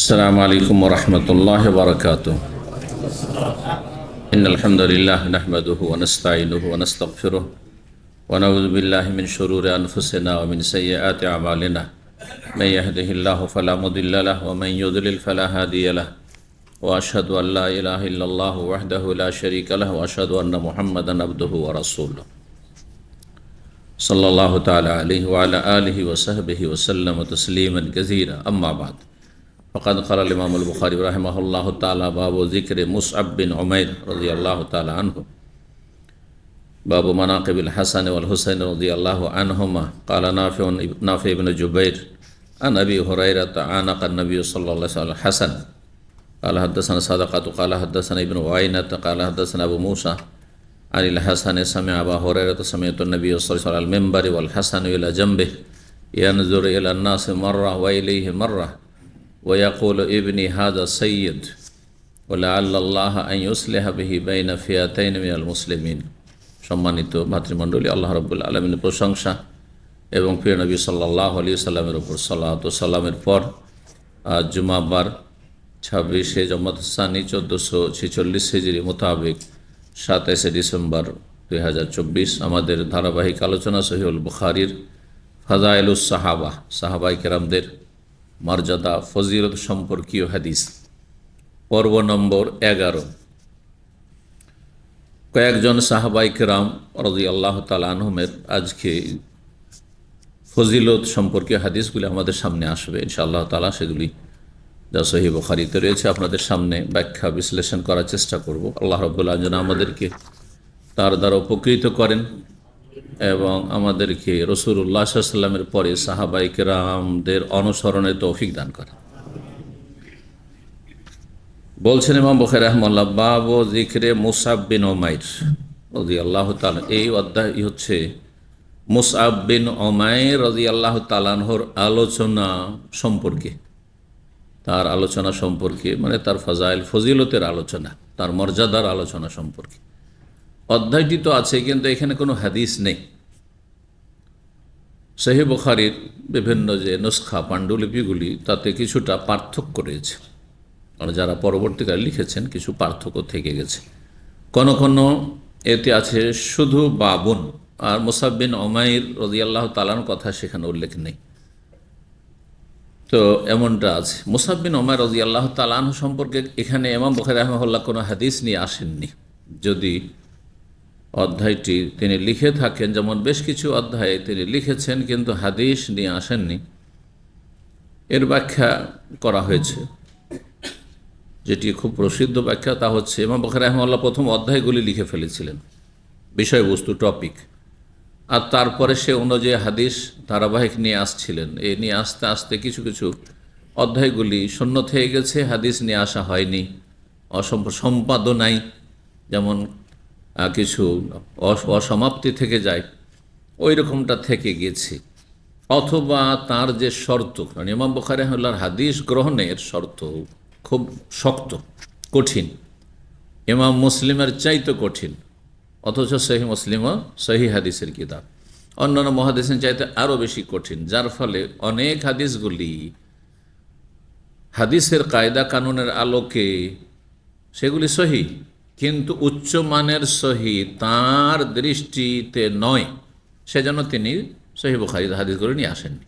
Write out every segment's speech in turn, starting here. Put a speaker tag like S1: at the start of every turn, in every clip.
S1: السلام عليكم ورحمة الله وبركاته. إن الحمد لله نحمده ونستعينه ونستغفره ونعوذ بالله من شرور أنفسنا ومن سيئات أعمالنا. من يهده الله فلا مضل له ومن يضلل فلا هادي له وأشهد أن لا إله إلا الله وحده لا شريك له وأشهد أن محمدا عبده ورسوله صلى الله تعالى عليه وعلى آله وصحبه وسلم تسليما كثيرا. أما بعد فقد قال الإمام البخاري رحمه الله تعالى باب ذكر مصعب بن عمير رضي الله تعالى عنه باب مناقب الحسن والحسين رضي الله عنهما. قال نافع بن جبير عن أبي هريرة عانق النبي صلى الله عليه وسلم الحسن قال حدثنا صدقة قال حدثنا ابن عيينة قال حدثنا أبو موسى عن الحسن سمع أبا هريرة سمعت النبي صلى الله عليه وسلم على المنبر والحسن إلى جنبه ينظر إلى الناس مرة وإليه مرة ويقول ابني هذا سيد ولعل الله أن يصلح به بين فئتين من المسلمين. সম্মানিত ভাতৃমণ্ডলী, আল্লাহ রাব্বুল আলামিনের প্রশংসা এবং প্রিয় নবী সাল্লাল্লাহু আলাইহি ওয়াসাল্লামের উপর সালাত ও সালামের পর আজ জুমাবার 26শে জমাতুস-সানি 1446 হিজরি মোতাবেক 27 ডিসেম্বর 2024 আমাদের ধারাবাহিক আলোচনা সহিহুল বুখারীর ফাযাইলুস সাহাবা, সাহাবায়ে কেরামদের মর্যাদা ফজিলত সম্পর্কীয় হাদিস, পর্ব নম্বর 11। কয়েকজন সাহাবায়ে কেরাম রাদিয়াল্লাহু তাআলা আনহুমের আজকে ফজিলত সম্পর্কীয় হাদিসগুলি আমাদের সামনে আসবে ইনশাআল্লাহ তাআলা। সেগুলি যা সহিহ বুখারীতে রয়েছে আপনাদের সামনে ব্যাখ্যা বিশ্লেষণ করার চেষ্টা করব। আল্লাহ রাব্বুল আলামিন আমাদেরকে তার দ্বারা উপকৃত করেন এবং আমাদেরকে রাসূলুল্লাহ সাল্লাল্লাহু আলাইহি ওয়াসাল্লামের পরে সাহাবায়ে কেরামদের অনুসরণের তৌফিক দান করেন। বলছেন ইমাম বুখারী রাহিমাহুল্লাহ, বাবু যিকরে মুসআব বিন উমাইর রাদিয়াল্লাহু তাআলা। এই অধ্যায় হচ্ছে মুসআব বিন উমাইর রাদিয়াল্লাহু তাআলা আনহুর আলোচনা সম্পর্কে, তার আলোচনা সম্পর্কে মানে তার ফাজাইল ফজিলতের আলোচনা, তার মর্যাদার আলোচনা সম্পর্কে। অধ্যায়টি তো আছে কিন্তু এখানে কোনো হাদিস নেই। সহিহ বুখারীর বিভিন্ন যে নুসখা পাণ্ডুলিপিগুলি তাতে কিছুটা পার্থক্য রয়েছে, মানে যারা পরবর্তীকালে লিখেছেন কিছু পার্থক্য থেকে গেছে। কোনো কোনো এতে আছে শুধু বাবুন, আর মুসআব বিন উমাইর রাদিয়াল্লাহু তাআলার কথা সেখানে উল্লেখ নেই। তো এমনটা আছে। মুসআব বিন উমাইর রাদিয়াল্লাহু তাআলা আনহু সম্পর্কে এখানে ইমাম বুখারী রাহিমাহুল্লাহ কোনো হাদিস নিয়ে আসেননি। যদি অধ্যায়টি তিনি লিখে থাকেন, যেমন বেশ কিছু অধ্যায়ে তিনি লিখেছেন কিন্তু হাদিস নিয়ে আসেননি, এর ব্যাখ্যা করা হয়েছে। যেটি খুব প্রসিদ্ধ ব্যাখ্যা তা হচ্ছে ইমাম বুখারী রাহিমাহুল্লাহ প্রথম অধ্যায়গুলি লিখে ফেলেছিলেন, বিষয়বস্তু টপিক, আর তারপরে সে অনুযায়ী হাদিস ধারাবাহিক নিয়ে আসছিলেন। এই নিয়ে আস্তে আস্তে কিছু কিছু অধ্যায়গুলি শূন্য থেকে গেছে, হাদিস নিয়ে আসা হয়নি, সম্পাদনাই যেমন কিছু অসমাপ্তি থেকে যায় ওই রকমটা থেকে গেছে, অথবা তার যে শর্ত, কারণ ইমাম বুখারী রাহিমাহুল্লাহর হাদিস গ্রহণের শর্ত খুব শক্ত কঠিন, ইমাম মুসলিমের চাইতে কঠিন, অথচ সহিহ মুসলিমও সহিহ হাদিসের কিতাব, অন্যান্য মুহাদ্দিসিন চাইতে আরও বেশি কঠিন, যার ফলে অনেক হাদিসগুলি হাদিসের কায়দা কানুনের আলোকে সেগুলি সহিহ, কিন্তু উচ্চমানের সহিহ তাঁর দৃষ্টিতে নয়, সেজন্য তিনি সহিহ বুখারীর হাদিসগুলো নিয়ে আসেননি।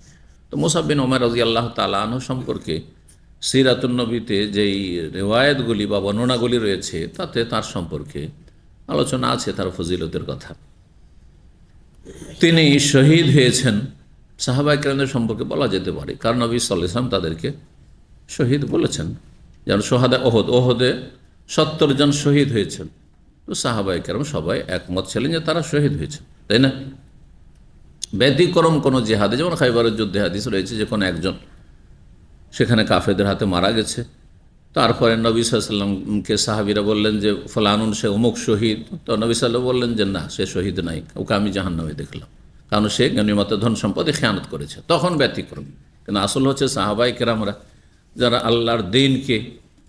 S1: তো মুসআব বিন উমাইর রাদিয়াল্লাহু তাআলা আনহু সম্পর্কে সিরাতুন নবীতে যেই রিওয়ায়াতগুলি বা বর্ণনাগুলি রয়েছে তাতে তার সম্পর্কে আলোচনা আছে, তার ফজিলতের কথা। তিনি শহীদ হয়েছেন সাহাবায়ে কেরামদের সম্পর্কে বলা যেতে পারে, কারণ নবী সাল্লাল্লাহু আলাইহি ওয়াসাল্লাম তাদেরকে শহীদ বলেছেন। যেমন সোহাদা ওহদে 70 জন শহীদ হয়েছেন, তো সাহাবায়ে কেরাম সবাই একমত ছিলেন যে তারা শহীদ হয়েছেন, তাই না? ব্যতিক্রম কোনো জিহাদে, যেমন খাইবারের যুদ্ধে হাদিস রয়েছে যে কোনো একজন সেখানে কাফেরদের হাতে মারা গেছে, তারপরে নবী সাল্লাল্লাহু আলাইহি ওয়াসাল্লামকে সাহাবীরা বললেন যে ফলানুন সে অমুক শহীদ, তো নবী সাল্লাল্লাহু বললেন যে না, সে শহীদ নাই, ওকে আমি জাহান্নামে দেখলাম, কারণ সে গনিমত ধন সম্পদে খেয়ানত করেছে, তখন ব্যতিক্রম। কিন্তু আসল হচ্ছে সাহাবায়ে কেরামরা যারা আল্লাহর দ্বীনকে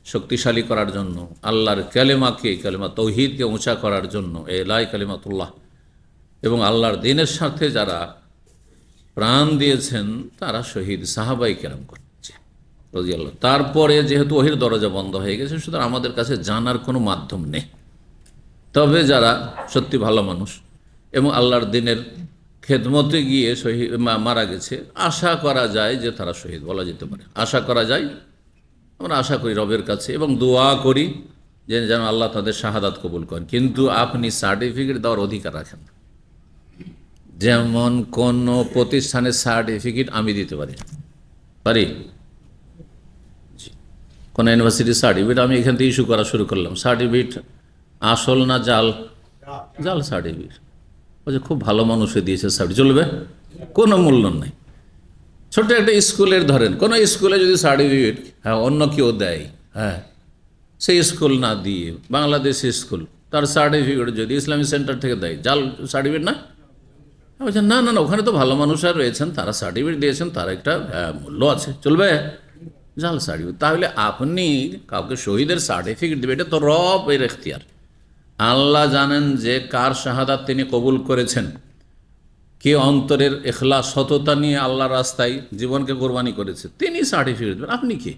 S1: শক্তিশালী করার জন্য, আল্লাহর কালেমা তৌহিদকে উঁচা করার জন্য, লা কালিমাতুল্লাহ এবং আল্লাহর দ্বীনের স্বার্থে যারা প্রাণ দিয়েছেন তারা শহীদ সাহাবায়ে কেরাম করছে। রাদিয়াল্লাহু। তারপরে যেহেতু ওহির দরজা বন্ধ হয়ে গেছে, সুতরাং আমাদের কাছে জানার কোনো মাধ্যম নেই। তবে যারা সত্যি ভালো মানুষ এবং আল্লাহর দিনের খেদমতে গিয়ে শহীদ মারা গেছে, আশা করা যায় যে তারা শহীদ বলা যেতে পারে। আশা করা যায়, আমরা আশা করি রবের কাছে এবং দোয়া করি যে যেন আল্লাহ তাদের শাহাদাত কবুল করেন। কিন্তু আপনি সার্টিফিকেট দেওয়ার অধিকার রাখেন না। যেমন কোনো প্রতিষ্ঠানের সার্টিফিকেট আমি দিতে পারি, কোনো ইউনিভার্সিটির সার্টিফিকেট আমি এখান থেকে ইস্যু করা শুরু করলাম, সার্টিফিকেট আসল না জাল? জাল সার্টিফিকেট। বলছে খুব ভালো মানুষে দিয়েছে সার্টিফিকেট, চলবে? কোনো মূল্য নেই। ছোট্ট একটা স্কুলের ধরেন, কোনো স্কুলে যদি সার্টিফিকেট অন্য কেউ দেয়, সেই স্কুল না দিয়ে বাংলাদেশ স্কুল তার সার্টিফিকেট যদি ইসলামী সেন্টার থেকে দেয়, জাল সার্টিফিকেট না? বলছেন না না না, ওখানে তো ভালো মানুষরা রয়েছেন, তারা সার্টিফিকেট দিয়েছেন, তার একটা মূল্য আছে, চলবে? জাল সার্টিফিকেট। তাহলে আপনি কাউকে শহীদের সার্টিফিকেট দেবে, এটা তো রবের এখতিয়ার। আল্লাহ জানেন যে কার শাহাদাত তিনি কবুল করেছেন, কে অন্তরের ইখলাস সততা নিয়ে আল্লাহর রাস্তায় জীবনকে কোরবানি করেছে, তিনি সার্টিফিকেট দেবেন। আপনি কে?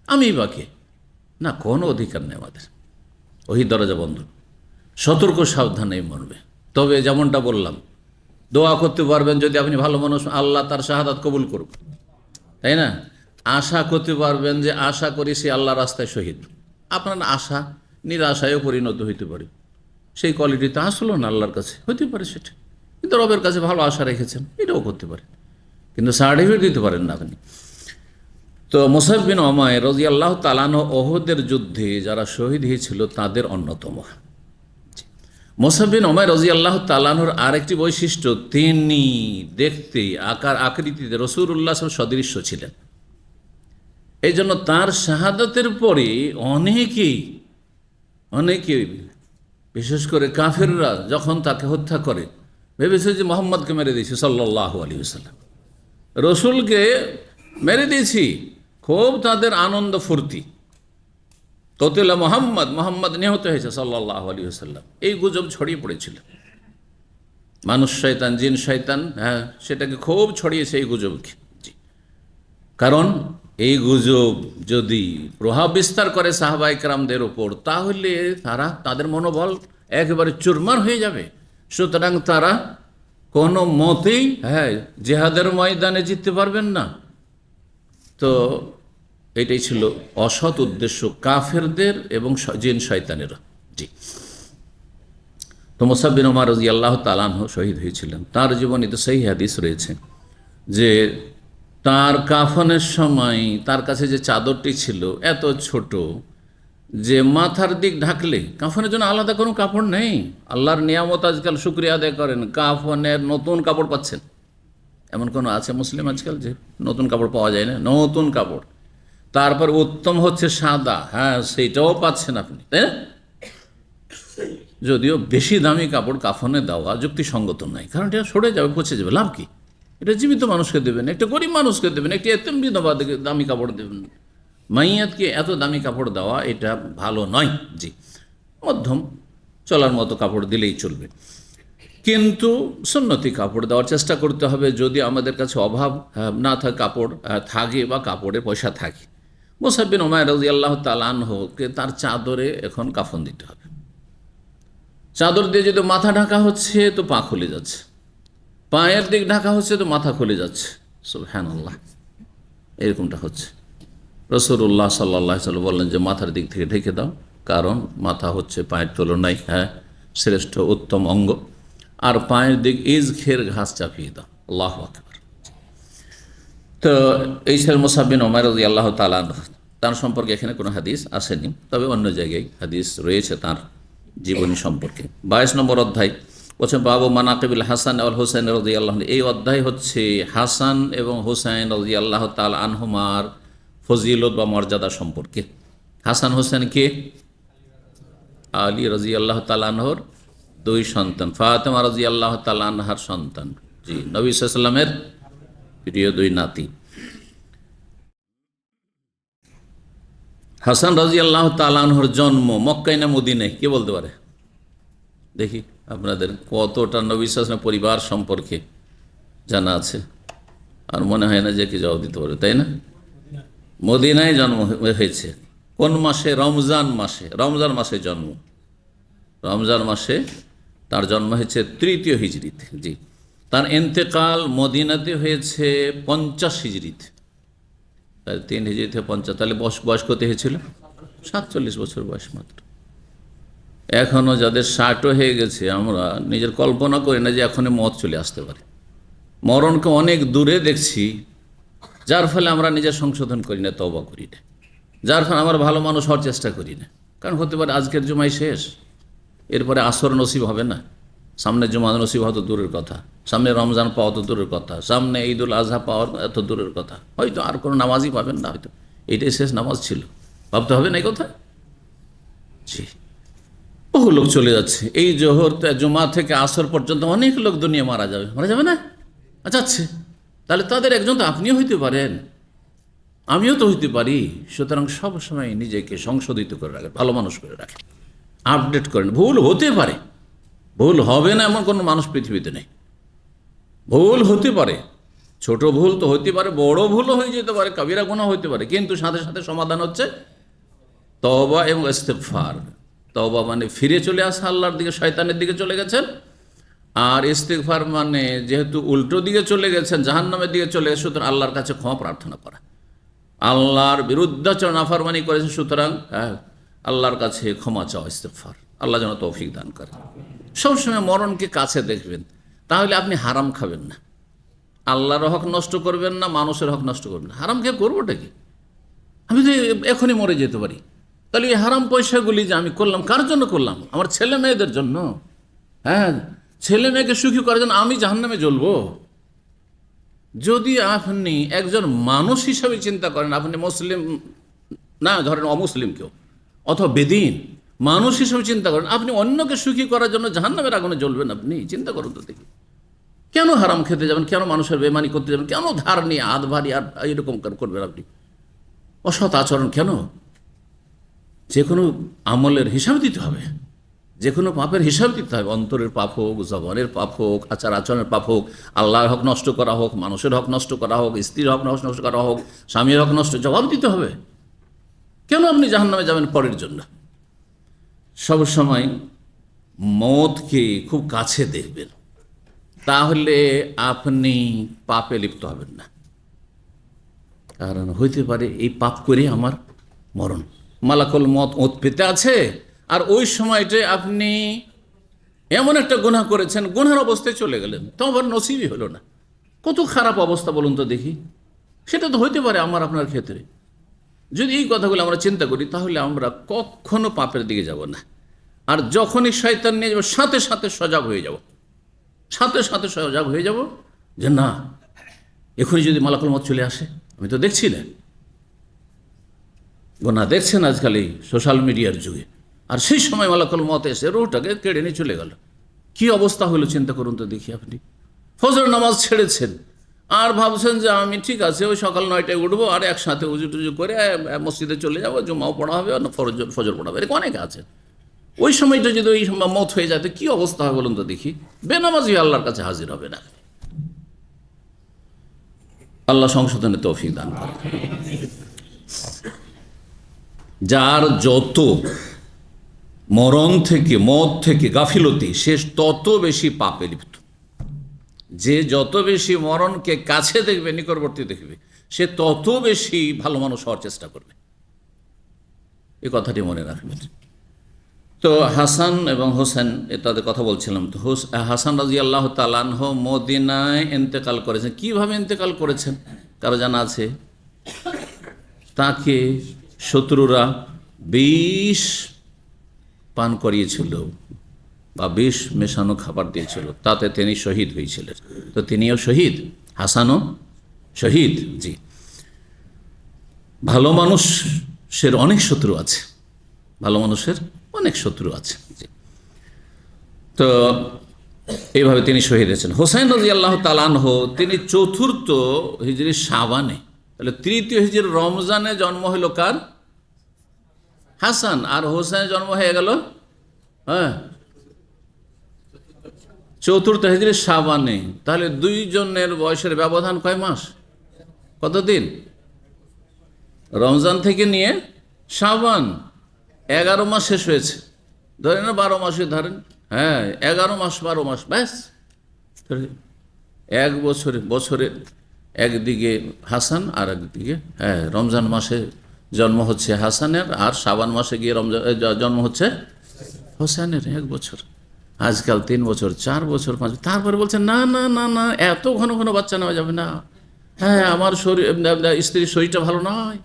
S1: আমি বা কে? না, কোনো অধিকার নেই আমাদের। ওই দরজা বন্ধ, সতর্ক সাবধানে মরবে। তবে যেমনটা বললাম, দোয়া করতে পারবেন যদি আপনি ভালো মানুষ, আল্লাহ তার শাহাদাত কবুল করুক, তাই না? আশা করতে পারবেন যে আশা করি সে আল্লাহর রাস্তায় শহীদ। আপনার আশা নিরাশায়ও পরিণত হইতে পারে, সেই কোয়ালিটিতে আসলো না আল্লাহর কাছে, হইতে পারে সেটা, কিন্তু রবের কাছে ভালো আশা রেখেছেন, এটাও করতে পারে, কিন্তু সার্টিফিকেট দিতে পারেন না আপনি। তো মুসাব বিন উমাইর রাদিয়াল্লাহু তাআলা আনহু ওহদের যুদ্ধে যারা শহীদ হয়েছিল তাদের অন্যতম। মুসাব বিন উমাইর রাদিয়াল্লাহু তাআলা আনহুর আরেকটি বৈশিষ্ট্য, তিনি দেখতে আকার আকৃতিতে রাসূলুল্লাহ সাল্লাল্লাহু আলাইহি ওয়াসাল্লাম সদৃশ্য ছিলেন। এই জন্য তার শাহাদাতের পরে অনেকেই বিশেষ করে কাফেররা যখন তাকে হত্যা করে ভেবেছে যে মোহাম্মদকে মেরে দিয়েছি সাল্লাল্লাহু আলাইহি ওয়াসাল্লাম, রসুলকে মেরে দিয়েছি, খুব তাদের আনন্দ ফুর্তি। কতিলা মোহাম্মদ নিহত হয়েছে সাল্লাল্লাহু আলাইহি ওয়াসাল্লাম, এই গুজব ছড়িয়ে পড়েছিল। মানুষ শয়তান, জিন শয়তান, সেটাকে খুব ছড়িয়েছে এই গুজবকে। কারণ এই গুজব যদি প্রভাব বিস্তার করে সাহাবায়ে কেরামদের ওপর, তাহলে তাদের মনোবল একেবারে চুরমার হয়ে যাবে। সুতরাং তারা কোনো মতেই জিহাদের ময়দানে জিততে পারবেন না। তো এটাই ছিল অসৎ উদ্দেশ্য কাফেরদের এবং জিন শয়তানের। তো মুসাব বিন উমাইর রাদিয়াল্লাহু তাআলা আনহু শহীদ হয়েছিলেন। তার জীবনীতে সহিহ হাদিস রয়েছে যে তার কাফনের সময় তার কাছে যে চাদরটি ছিল এত ছোট যে মাথার দিক ঢাকলে, কাফনের জন্য আলাদা কোনো কাপড় নেই। আল্লাহর নিয়ামত আজকাল শুকরিয়া আদায় করেন, কাফনের নতুন কাপড় পাচ্ছেন। এমন কোনো আছে মুসলিম আজকাল যে নতুন কাপড় পাওয়া যায় না? নতুন কাপড়, তারপর উত্তম হচ্ছে সাদা, সেইটাও পাচ্ছেন আপনি, তাই না? যদিও বেশি দামি কাপড় কাফনে দেওয়া যুক্তিসঙ্গত নয়, কারণ এটা সরে যাবে, পচে যাবে, লাভ কি? এটা জীবিত মানুষকে দেবেন, একটা গরিব মানুষকে দেবেন, একটা এতিম বিধবা দামি কাপড় দেবেন। মাইয়াতকে এত দামি কাপড় দেওয়া এটা ভালো নয়। মধ্যম চলার মতো কাপড় দিলেই চলবে, কিন্তু সুন্নতি কাপড় দেওয়ার চেষ্টা করতে হবে যদি আমাদের কাছে অভাব না থাকে, কাপড় থাকে বা কাপড়ে পয়সা থাকে। মুসাব বিন উমাইর রাদিয়াল্লাহু তাআলা আনহুকে তার চাদরে এখন কাফন দিতে হবে। চাদর দিয়ে যদি মাথা ঢাকা হচ্ছে তো পা খুলে যাচ্ছে, পায়ের দিক ঢাকা হচ্ছে তো মাথা খুলে যাচ্ছে। সুবহানাল্লাহ, এরকমটা হচ্ছে। রাসূলুল্লাহ সাল্লাল্লাহু আলাইহি ওয়াসাল্লাম বললেন যে মাথার দিক থেকে ঢেকে দাও, কারণ মাথা হচ্ছে পায়ের তুলনায় শ্রেষ্ঠ উত্তম অঙ্গ, আর পায়ের দিক ইজখের ঘাস চাপিয়ে দাও। আল্লাহু আকবার। তো এই ছিল মুসাব বিন উমাইর রাদিয়াল্লাহু তাআলা আনহু। তার সম্পর্কে এখানে কোনো হাদিস আসেনি, তবে অন্য জায়গায় হাদিস রয়েছে তার জীবনী সম্পর্কে। 22 নম্বর অধ্যায় বলছেন বাবু মানাকিবুল হাসান ওয়াল হুসাইন রাদিয়াল্লাহু আনহু। এই অধ্যায় হচ্ছে হাসান এবং হুসাইন রাদিয়াল্লাহু তাআলা আনহুমার ফজিলত বা মর্যাদা সম্পর্কে। হাসান হুসাইন কে? আলী রাদিয়াল্লাহু তাআলা আনহুর দুই সন্তান, ফাতেমা রাদিয়াল্লাহু তাআলা আনহার সন্তান, নবী সাল্লাল্লাহু আলাইহি ওয়াসাল্লামের প্রিয় দুই নাতি। হাসান রাদিয়াল্লাহু তাআলা আনহুর জন্ম মক্কায় না মদিনায়? কে বলতে পারে? দেখি আপনাদের কতটা নবী সাল্লাল্লাহু আলাইহি ওয়াসাল্লামের পরিবার সম্পর্কে জানা আছে। আর মনে হয় না যে কি জবাব দিতে পারবে, তাই না? মদিনায় জন্ম হয়েছে। কোন মাসে? রমজান মাসে। রমজান মাসে জন্ম। রমজান মাসে তার জন্ম হয়েছে 3য় হিজরিতে। জি, তার ইন্তেকাল মদিনাতে হয়েছে 50 হিজরিতে। 3 হিজরিতে 50, তাহলে বয়স কত হয়েছিল? 47 বছর বয়স মাত্র। এখনও যাদের 60 হয়ে গেছে, আমরা নিজের কল্পনা করি না যে এখনই মত চলে আসতে পারে। মরণকে অনেক দূরে দেখছি, যার ফলে আমরা নিজের সংশোধন করি না, তওবা করি না, যার ফলে আমরা ভালো মানুষ হওয়ার চেষ্টা করি না। কারণ হতে পারে আজকের জুমাই শেষ, এরপরে আসর নসিব হবে না, সামনে জুমা নসিব হতো দূরের কথা, সামনে রমজান পাওয়া তো দূরের কথা, সামনে ঈদুল আজহা পাওয়া এত দূরের কথা, হয়তো আর কোনো নামাজই পাবেন না, হয়তো এইটাই শেষ নামাজ ছিল। ভাবতে হবে না এই কথা। জি, বহু লোক চলে যাচ্ছে। এই জোহর জুমা থেকে আসর পর্যন্ত অনেক লোক দুনিয়া মারা যাবে না? যাচ্ছে। তাহলে তাদের একজন তো আপনিও হইতে পারেন, আমিও তো হইতে পারি। সুতরাং সবসময় নিজেকে সংশোধিত করে রাখেন, ভালো মানুষ করে রাখেন, আপডেট করেন। ভুল হতে পারে, ভুল হবে না এমন কোনো মানুষ পৃথিবীতে নেই। ভুল হতে পারে, ছোট ভুল তো হতে পারে, বড় ভুলও হয়ে যেতে পারে, কাবিরা গুনাহ হতে পারে, কিন্তু সাথে সাথে সমাধান হচ্ছে তওবা এবং ইস্তেগফার। তওবা মানে ফিরে চলে আসা আল্লাহর দিকে, শয়তানের দিকে চলে গেছেন। আর ইস্তেগফার মানে যেহেতু উল্টো দিকে চলে গেছেন, জাহান্নামের দিকে চলে গেছেন, সুতরাং আল্লাহর কাছে ক্ষমা প্রার্থনা করা। আল্লাহর বিরুদ্ধাচরণ, নাফরমানি করেছেন, সুতরাং আল্লাহর কাছে ক্ষমা চাওয়া, ইস্তেগফার। আল্লাহ যেন তৌফিক দান করে। সবসময় মরণকে কাছে দেখবেন, তাহলে আপনি হারাম খাবেন না, আল্লাহর হক নষ্ট করবেন না, মানুষের হক নষ্ট করবেন না। হারাম খেয়ে করবোটা কি? আমি তো এখনই মরে যেতে পারি। তাহলে এই হারাম পয়সাগুলি যে আমি করলাম, কার জন্য করলাম? আমার ছেলে মেয়েদের জন্য। হ্যাঁ, ছেলে মেয়েকে সুখী করার জন্য আমি জাহান্নামে জ্বলবো? যদি আপনি একজন মানুষ হিসাবে চিন্তা করেন, আপনি মুসলিম না, ধরেন অমুসলিম কেউ অথবা বেদিন, মানুষ হিসাবে চিন্তা করেন, আপনি অন্যকে সুখী করার জন্য জাহান্নামের আগুনে জ্বলবেন? আপনি চিন্তা করুন তো দেখি। কেন হারাম খেতে যাবেন? কেন মানুষের বেমানি করতে যাবেন? কেন ধার নিয়ে হাত ভারী আর এরকম করবেন আপনি? অসৎ আচরণ কেন? যে কোনো আমলের হিসাব দিতে হবে, যে কোনো পাপের হিসাব দিতে হবে। অন্তরের পাপ হোক, জবানের পাপ হোক, আচার আচরণের পাপ হোক, আল্লাহর হক নষ্ট করা হোক, মানুষের হক নষ্ট করা হোক, স্ত্রীর হক নষ্ট করা হোক, স্বামীর হক নষ্ট, জবাব দিতে হবে। কেন আপনি জাহান্নামে যাবেন পরের জন্য? সবসময় মওতকে খুব কাছে দেখবেন, তাহলে আপনি পাপে লিপ্ত হবেন না। কারণ হইতে পারে এই পাপ করে আমার মরণ, মালাকুল মত ওত পেতে আছে, আর ওই সময়টায় আপনি এমন একটা গুনাহ করেছেন, গুনার অবস্থায় চলে গেলেন, তো আবার নসিবই হলো না। কত খারাপ অবস্থা বলুন তো দেখি। সেটা তো হইতে পারে আমার আপনার ক্ষেত্রে। যদি এই কথাগুলো আমরা চিন্তা করি, তাহলে আমরা কখনো পাপের দিকে যাব না। আর যখনই শয়তান নিয়ে যাবো, সাথে সাথে সজাগ হয়ে যাব, সাথে সাথে সজাগ হয়ে যাব যে না, এখনই যদি মালাকুল মত চলে আসে, আমি তো দেখছি না। গোনা দেখছেন আজকাল এই সোশ্যাল মিডিয়ার যুগে, আর সেই সময় মালাকুল মত এসে রুহটাকে কেড়ে নিয়ে চলে গেল। কি অবস্থা হলো চিন্তা করুন তো দেখি। আপনি ফজর নামাজ ছেড়েছেন আর ভাবছেন যে আমি ঠিক আছে ওই সকাল 9টায় উঠবো, আর একসাথে উজু টুজু করে মসজিদে চলে যাবো, জুমাও পড়া হবে, ফজর পড়া হবে, এরকম অনেকে আছে। ওই সময়টা যদি ওই মত হয়ে যায়, তো কী অবস্থা হয় বলুন তো দেখি। বেনামাজি আল্লাহর কাছে হাজির হবে না। আল্লাহ সংশোধনে তৌফিক দান করে। যার যত মরণ থেকে, মত থেকে গাফিলতি, সে তত বেশি পাপে লিপ্ত। যে যত বেশি মরণকে কাছে দেখবে, নিকটবর্তী দেখবে, সে তত বেশি ভালো মানুষ হওয়ার চেষ্টা করবে। এই কথাটি মনে রাখবেন। তো হাসান এবং হোসেন, তাদের কথা বলছিলাম। তো হাসান রাদিয়াল্লাহু তাআলা আনহু মদিনায় ইন্তেকাল করেছেন। কিভাবে ইন্তেকাল করেছেন কারো জানা আছে? তাকে শত্রুরা বিষ পান করিয়েছিল বা বিষ মেশানো খাবার দিয়েছিল, তাতে তিনি শহীদ হয়েছিলেন। তো তিনিও শহীদ, হাসানও শহীদ। জি, ভালো মানুষের অনেক শত্রু আছে, ভালো মানুষের অনেক শত্রু আছে। জি, তো এইভাবে তিনি শহীদ হয়েছেন। হোসেন রাদিয়াল্লাহু তাআলা আনহু তিনি 4র্থ হিজরি শাবানে, তাহলে 3য় হিজরি রমজানে জন্ম হইল কার? হাসান। আর হোসেনের জন্ম হয়ে গেল 4র্থ হিজরি শাবানে। তাহলে দুইজনের বয়সের ব্যবধান কয় মাস? কতদিন? রমজান থেকে নিয়ে শাবান 11 মাস শেষ হয়েছে, ধরেন না 12 মাসে ধরেন, হ্যাঁ 11 মাস 12 মাস ব্যাস। এক বছরের একদিকে হাসান আর একদিকে রমজান মাসে জন্ম হচ্ছে হাসানের, আর শাবান মাসে গিয়ে জন্ম হচ্ছে হোসেনের। 1 বছর, আজকাল 3 বছর 4 বছর 5 বছর। তারপরে বলছে না না না না, এত ঘন ঘন বাচ্চা নেওয়া যাবে না। হ্যাঁ আমার শরীর, স্ত্রীর শরীরটা ভালো নয়,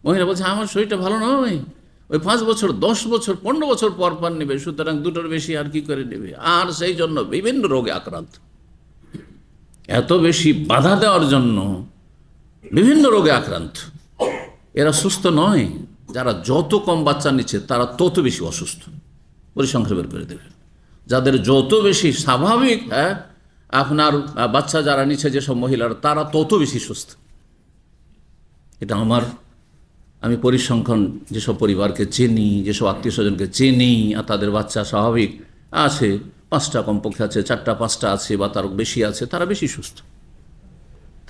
S1: মহিলা বলছে আমার শরীরটা ভালো নয়, ওই 5 বছর 10 বছর 15 বছর পর পর নেবে, সুতরাং দুটোর বেশি আর কি করে নেবে। আর সেই জন্য বিভিন্ন রোগে আক্রান্ত, এত বেশি বাধা দেওয়ার জন্য বিভিন্ন রোগে আক্রান্ত। এরা সুস্থ নয়, যারা যত কম বাচ্চা নিচ্ছে তারা তত বেশি অসুস্থ। পরিসংখ্যান বের করে দেবেন, যাদের যত বেশি স্বাভাবিক আপনার বাচ্চা যারা নিচ্ছে যেসব মহিলারা, তারা তত বেশি সুস্থ। এটা আমি পরিসংখ্যান যেসব পরিবারকে চিনি, যেসব আত্মীয় স্বজনকে চিনি, আর তাদের বাচ্চা স্বাভাবিক আছে, 5টা কমপক্ষে আছে, 4টা 5টা আছে বা তার বেশি আছে, তারা বেশি সুস্থ।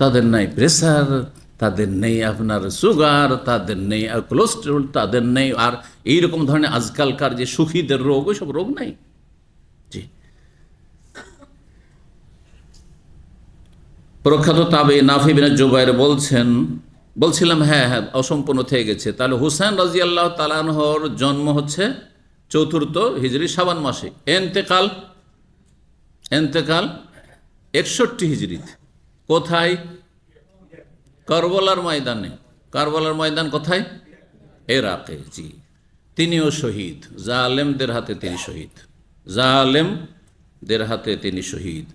S1: তাদের নেই প্রেসার, তাদের নেই আপনার সুগার, তাদের নেই কোলেস্টেরল, তাদের নেই আর এইরকম ধরনের আজকালকার যে সুখীদের রোগ, ওইসব রোগ নাই। জি, প্রখ্যাত তাবে নাফি বিন জুবাইর বলছিলাম হ্যাঁ অসম্পূর্ণ থেকে গেছে। তাহলে হুসাইন রাদিয়াল্লাহু তাআলা আনহুর জন্ম হচ্ছে 4th হিজরি শাবান মাসে, এন্তেকাল 61 হিজরিতে। কোথায়? কারবালার ময়দানে। কারবালার ময়দান কোথায়? ইরাকে। জি, তিনিও শহীদ, জালেমদের হাতে তিনি শহীদ, জালেমদের হাতে তিনি শহীদ।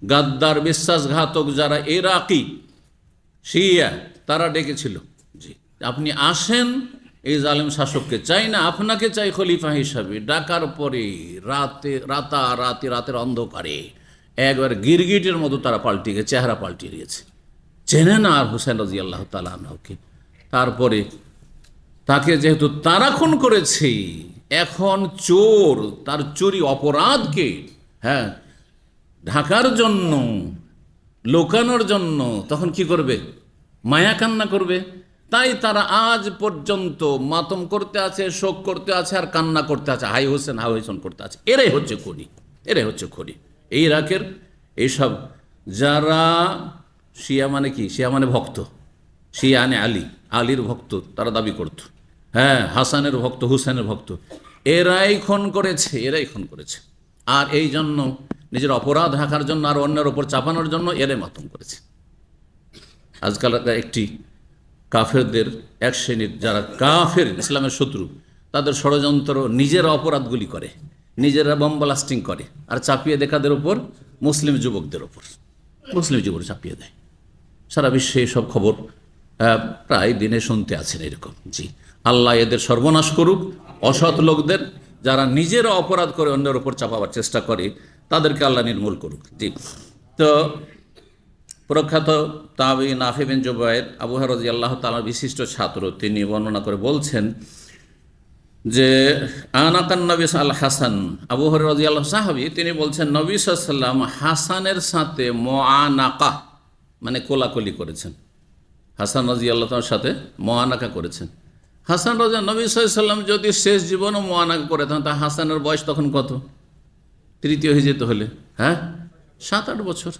S1: গাদ্দার বিশ্বাসঘাতক যারা ইরাকি শিয়া, তারা ডেকেছিল, জি আপনি আসেন, এই জালেম শাসককে চাই না, আপনাকে চাই খলিফা হিসাবে। ডাকার পরে রাতের অন্ধকারে একবার গিরগিটের মতো তারা পাল্টে গেছে, চেহারা পাল্টে গিয়েছে, চেনে না আর হুসাইন রাদিয়াল্লাহু তাআলা আনহুকে। তারপরে তাকে যেহেতু তারা খুন করেছে, এখন চোর তার চুরি অপরাধকে ঢাকার জন্য, লোকানোর জন্য, তখন কি করবে? মায়া কান্না করবে। তাই তারা আজ পর্যন্ত মাতম করতে আছে, শোক করতে আছে, আর কান্না করতে আছে, হাই হোসেন হাই হোসেন করতে আছে। এরাই হচ্ছে খড়ি। এই ইরাকের এইসব যারা শিয়া মানে কি? শিয়া মানে ভক্ত, শিয়া মানে আলীর ভক্ত তারা দাবি করত, হাসানের ভক্ত, হুসেনের ভক্ত। এরাই খুন করেছে। আর এই জন্য নিজের অপরাধ ঢাকার জন্য আর অন্যের ওপর চাপানোর জন্য এরাই মাতম করেছে। আজকাল একটি কাফেরদের এক শ্রেণীর যারা কাফের, ইসলামের শত্রু, তাদের ষড়যন্ত্র, নিজেরা অপরাধগুলি করে, নিজেরা বম ব্লাস্টিং করে, আর চাপিয়ে দেখাদের ওপর মুসলিম যুবকদের ওপর চাপিয়ে দেয়। সারা বিশ্বে এসব খবর প্রায় দিনে শুনতে আছেন এরকম। জি, আল্লাহ এদের সর্বনাশ করুক। অসৎ লোকদের, যারা নিজেরা অপরাধ করে অন্যের ওপর চাপাবার চেষ্টা করে, তাদেরকে আল্লাহ নির্মূল করুক। জি, তো প্রখ্যাত তাবি নাফি বিন জুবাইর, আবু হুরায়রা রাদিয়াল্লাহু তাআলার বিশিষ্ট ছাত্র, তিনি বর্ণনা করে বলছেন যে আনাকান নবী আল হাসান, আবু হুরায়রা রাদিয়াল্লাহু সাহাবী, তিনি বলছেন নবী সাল্লাল্লাহু আলাইহি ওয়াসাল্লাম হাসানের সাথে মুআনাকা মানে কোলাকুলি করেছেন। হাসান রাদিয়াল্লাহু তাআলার সাথে মুআনাকা করেছেন। হাসান রাদিয়াল্লাহু, নবী সাল্লাল্লাহু আলাইহি ওয়াসাল্লাম যদি শেষ জীবনও মুআনাকা করে থাকেন, তা হাসানের বয়স তখন কত? 3য় হিজরিতে হলে 7-8 বছর।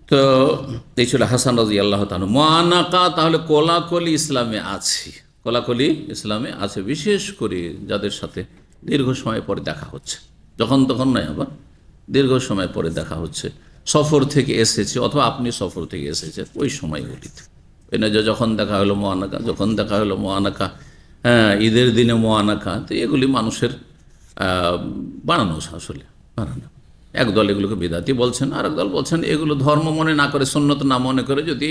S1: তো এই ছিল হাসান রাদিয়াল্লাহু তাআলা। মুআনাকা তাহলে কোলাকুলি ইসলামে আছে, বিশেষ করে যাদের সাথে দীর্ঘ সময় পরে দেখা হচ্ছে, যখন তখন নয়, আবার দীর্ঘ সময় পরে দেখা হচ্ছে, সফর থেকে এসেছে অথবা আপনি সফর থেকে এসেছেন, ওই সময়গুলিতে। যখন দেখা হলো মুআনাকা, ঈদের দিনে মুআনাকা, তো এগুলি মানুষের বানানো, আসলে বানানো। একদল এগুলোকে বিদাতি বলছেন, আর একদল বলছেন এগুলো ধর্ম মনে না করে, সুন্নত না মনে করে, যদি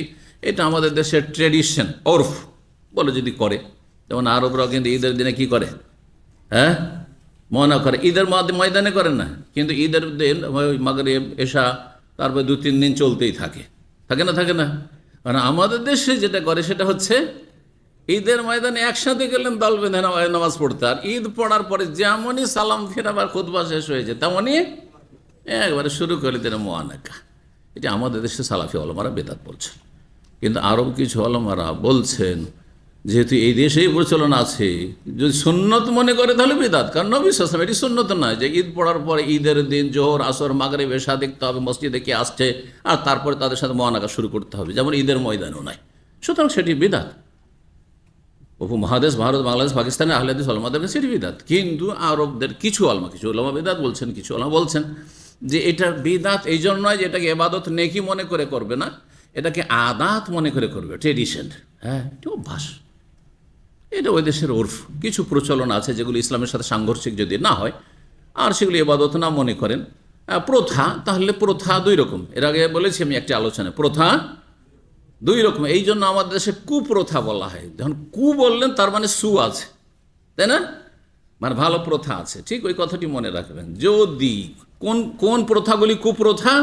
S1: এটা আমাদের দেশের ট্রেডিশন ওরফ বলে যদি করে, যেমন আরবরাও কিন্তু ঈদের দিনে কি করে, মনে করে, ঈদের ময়দানে করেন না, কিন্তু ঈদের দিন মাগরিব এশা তারপরে 2-3 দিন চলতেই থাকে না। কারণ আমাদের দেশে যেটা করে সেটা হচ্ছে ঈদের ময়দানে একসাথে গেলেন দল বেঁধে নামাজ পড়তে, আর ঈদ পড়ার পরে যেমনই সালাম ফেরাবার খুতবা শেষ হয়েছে তেমনই একবারে শুরু করে দেন মুআনাকা। এটা আমাদের দেশে সালাফি ওলামারা বেদাত বলছেন। কিন্তু আরব কিছু ওলামারা বলছেন যেহেতু এই দেশেই প্রচলন আছে, যদি সুন্নত মনে করে তাহলে বিদাত, কারণ নবী সাল্লাল্লাহু আলাইহি ওয়াসাল্লাম এটি সুন্নত নয় যে ঈদ পড়ার পরে ঈদের দিন জোহর আসর মাগরিব এশা দেখতে হবে, মসজিদে কে আসছে আর তারপরে তাদের সাথে মোয়ানাকা শুরু করতে হবে, যেমন ঈদের ময়দানেও নয়। সুতরাং সেটি বিদাত। উপমহাদেশ ভারত বাংলাদেশ পাকিস্তানের আহলে হাদিস ওলামাদের কাছে সেটি বিদাত। কিন্তু আরবদের কিছু ওলামা বিদাত বলছেন, কিছু ওলামা বলছেন যে এটা বিদাত এই জন্য নয় যে এটাকে এবাদত নেকি মনে করে করবে না, এটাকে আদাত মনে করে করবে, ট্রেডিশন। হ্যাঁ, এটা অভ্যাস, এটা ওই দেশের ওরফ। কিছু প্রচলন আছে যেগুলো ইসলামের সাথে সাংঘর্ষিক যদি না হয় আর সেগুলি এবাদত না মনে করেন, প্রথা, তাহলে প্রথা দুই রকম। এর আগে বলেছি আমি একটি আলোচনায়, প্রথা দুই রকম। এই জন্য আমাদের দেশে কুপ্রথা বলা হয়। যখন কু বললেন তার মানে সু আছে, তাই না, মানে ভালো প্রথা আছে। ঠিক ওই কথাটি মনে রাখবেন। যদি কোন কোন প্রথাগুলি কুপ্রথা,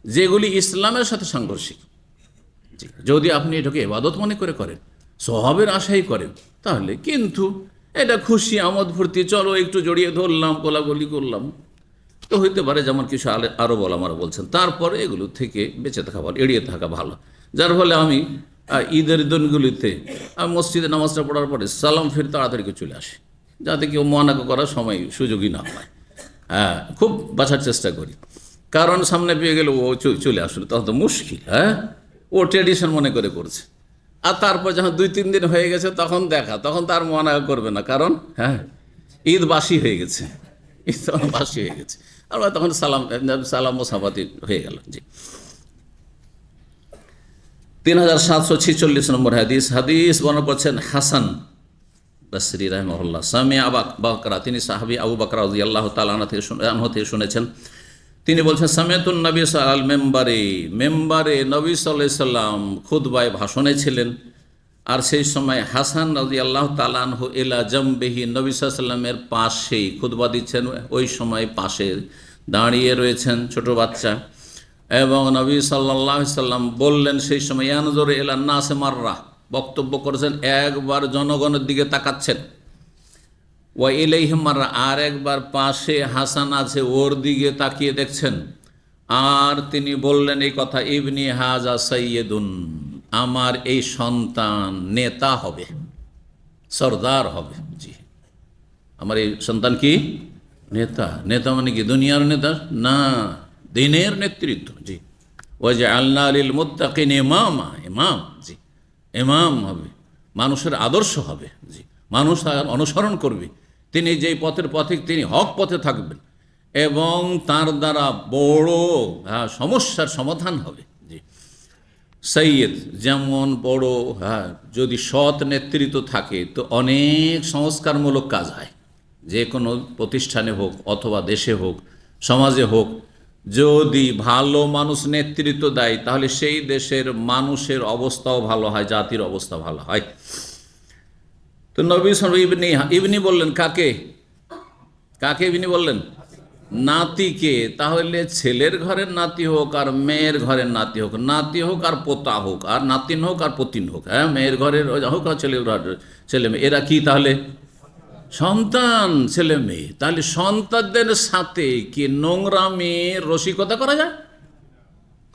S1: যেগুলি ইসলামের সাথে সাংঘর্ষিক। যদি আপনি এটাকে ইবাদত মনে করে করেন, সওয়াবের আশাই করেন, তাহলে, কিন্তু এটা খুশি আমোদ ফুর্তি, চলো একটু জড়িয়ে ধরলাম, কোলাগুলি করলাম, তো হইতে পারে, যেমন কিছু আরো ওলামারা বলছেন। তারপরে এগুলো থেকে বেঁচে থাকা ভালো, এড়িয়ে থাকা ভালো। যার ফলে আমি ঈদের দিনগুলিতে আমি মসজিদে নামাজটা পড়ার পরে সালাম ফির তাড়াতাড়ি করে চলে আসি, যাতে কেউ মোয়ানাকা করার সময় সুযোগই না হয়। হ্যাঁ, খুব বাঁচার চেষ্টা করি, কারণ সামনে পেয়ে গেলে ও চলে আসলে তখন তো মুশকিল। হ্যাঁ, ও ট্রেডিশন মনে করে করছে। আর তারপর যখন 2-3 দিন হয়ে গেছে তখন তখন তার মোয়ানাকা করবে না, কারণ হ্যাঁ ঈদ বাসি হয়ে গেছে, ঈদ তখন বাসি হয়ে গেছে। আর তখন সালাম মোসাফাতি হয়ে গেল। জি, 3746 নম্বর হাদিস বর্ণনা করছেন হাসান বসরি রাহিমাহুল্লাহ। সামি আবু বকর, তিনি সাহাবী আবু বকর রাদিয়াল্লাহু তাআলা আনহু থেকে শুনেছেন, তিনি বলছেন সামিয়াতুন নবী সাল মেম্বারে নবী সাল্লাল্লাহু আলাইহি সাল্লাম খুতবায় ভাষণে ছিলেন। আর সেই সময় হাসান রাদিয়াল্লাহু তাআলা আনহু ইলা জামবিহি, নবী সাল্লাল্লাহু আলাইহি সাল্লামের পাশেই খুতবা দিচ্ছেন, ওই সময় পাশে দাঁড়িয়ে রয়েছেন ছোট বাচ্চা। এবং নবী সাল্লাল্লাহু আলাইহি সাল্লাম বললেন সেই সময়, ইয়ানজুরু ইলান নাসি মাররা, বক্তব্য করেছেন, একবার জনগণের দিকে তাকাচ্ছেন, ওয়া ইলাইহিম মাররা, আর একবার পাশে হাসান আছে ওর দিকে তাকিয়ে দেখছেন। আর তিনি বললেন এই কথা, ইবনি হাজা সাইয়্যিদুন, আমার এই সন্তান নেতা হবে, সরদার হবে। জি, আমার এই সন্তান কি নেতা? নেতা মানে কি দুনিয়ার নেতা না, দিনের নেতৃত্ব। জি, ওয়াজআলনা লিল মুত্তাকিন ইমামা, ইমাম। জি, ইমাম হবে, মানুষের আদর্শ হবে। জি, মানুষ তার অনুসরণ করবে, তিনি যেই পথের পথিক, তিনি হক পথে থাকবেন এবং তার দ্বারা বড় সমস্যার সমাধান হবে। জি, সৈয়দ যেমন বড়, যদি সৎ নেতৃত্ব থাকে তো অনেক সংস্কারমূলক কাজ হয়, যে কোনো প্রতিষ্ঠানে হোক অথবা দেশে হোক সমাজে হোক। যদি ভালো মানুষ নেতৃত্ব দেয় তাহলে সেই দেশের মানুষের অবস্থাও ভালো হয়, জাতির অবস্থা ভালো হয়। তো নবী ইবনি বললেন কাকে? কাকে ইবনি বললেন? নাতিকে। তাহলে ছেলের ঘরের নাতি হোক আর মেয়ের ঘরের নাতি হোক, নাতি হোক আর পোতা হোক, আর নাতিন হোক আর পতিন হোক, হ্যাঁ, মেয়ের ঘরের হোক আর ছেলের ঘরের ছেলে মেয়ে, এরা কি তাহলে সন্তান, ছেলে মেয়ে। তাহলে সন্তানদের সাথে কি নোংরামি রসিকতা করা যায়?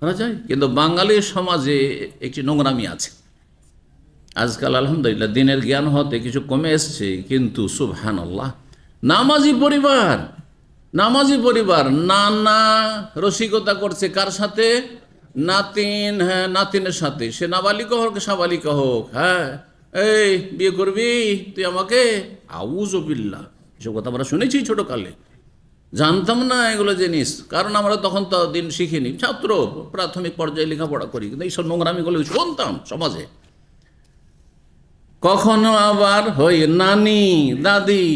S1: করা যায়। কিন্তু বাঙালি সমাজে একটি নোংরামি আছে আজকাল। আলহামদুলিল্লাহ দিনের জ্ঞান হতে কিছু কমে এসছে, কিন্তু সুবহানাল্লাহ, নামাজি পরিবার নানা রসিকতা করছে কার সাথে? নাতিন। হ্যাঁ, নাতিনের সাথে, সে নাবালিকা হোক সাবালিকা হোক। হ্যাঁ, এই বিয়ে করবি তুই আমাকে? আউযুবিল্লাহ, এসব কথা আমরা শুনেছি ছোটকালে, জানতাম না এগুলো জিনিস, কারণ আমরা তখন তো দিন শিখিনি, ছাত্র প্রাথমিক পর্যায়ে লেখাপড়া করি, কিন্তু এইসব নোংরামিগুলো শুনতাম সমাজে। কখনো আবার হই নানি দাদি,